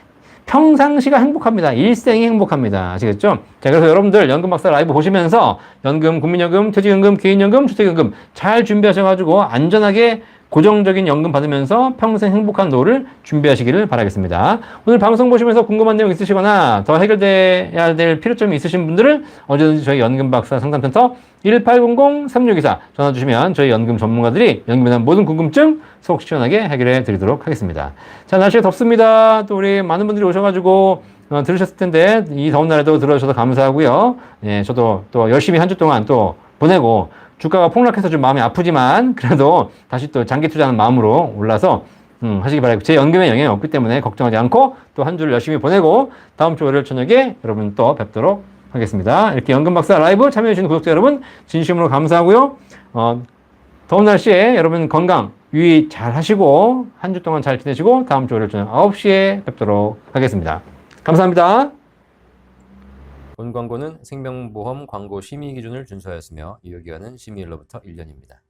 평상시가 행복합니다. 일생이 행복합니다. 아시겠죠? 자, 그래서 여러분들 연금 박사 라이브 보시면서 연금, 국민연금, 퇴직연금, 개인연금, 주택연금 잘 준비하셔가지고 안전하게 고정적인 연금 받으면서 평생 행복한 노후를 준비하시기를 바라겠습니다. 오늘 방송 보시면서 궁금한 내용 있으시거나 더 해결돼야 될 필요점이 있으신 분들은 언제든지 저희 연금박사 상담센터 1800-3624 전화 주시면 저희 연금 전문가들이 연금에 대한 모든 궁금증 속 시원하게 해결해 드리도록 하겠습니다. 자, 날씨가 덥습니다. 또 우리 많은 분들이 오셔가지고 들으셨을 텐데 이 더운 날에도 들어주셔서 감사하고요. 예, 저도 또 열심히 한 주 동안 또 보내고 주가가 폭락해서 좀 마음이 아프지만 그래도 다시 또 장기 투자하는 마음으로 올라서 하시기 바라고, 제 연금에 영향이 없기 때문에 걱정하지 않고 또 한 주를 열심히 보내고 다음 주 월요일 저녁에 여러분 또 뵙도록 하겠습니다. 이렇게 연금박사 라이브 참여해주신 구독자 여러분 진심으로 감사하고요. 더운 날씨에 여러분 건강 유의 잘 하시고 한 주 동안 잘 지내시고 다음 주 월요일 저녁 9시에 뵙도록 하겠습니다. 감사합니다. 본 광고는 생명보험 광고 심의 기준을 준수하였으며 유효기간은 심의일로부터 1년입니다.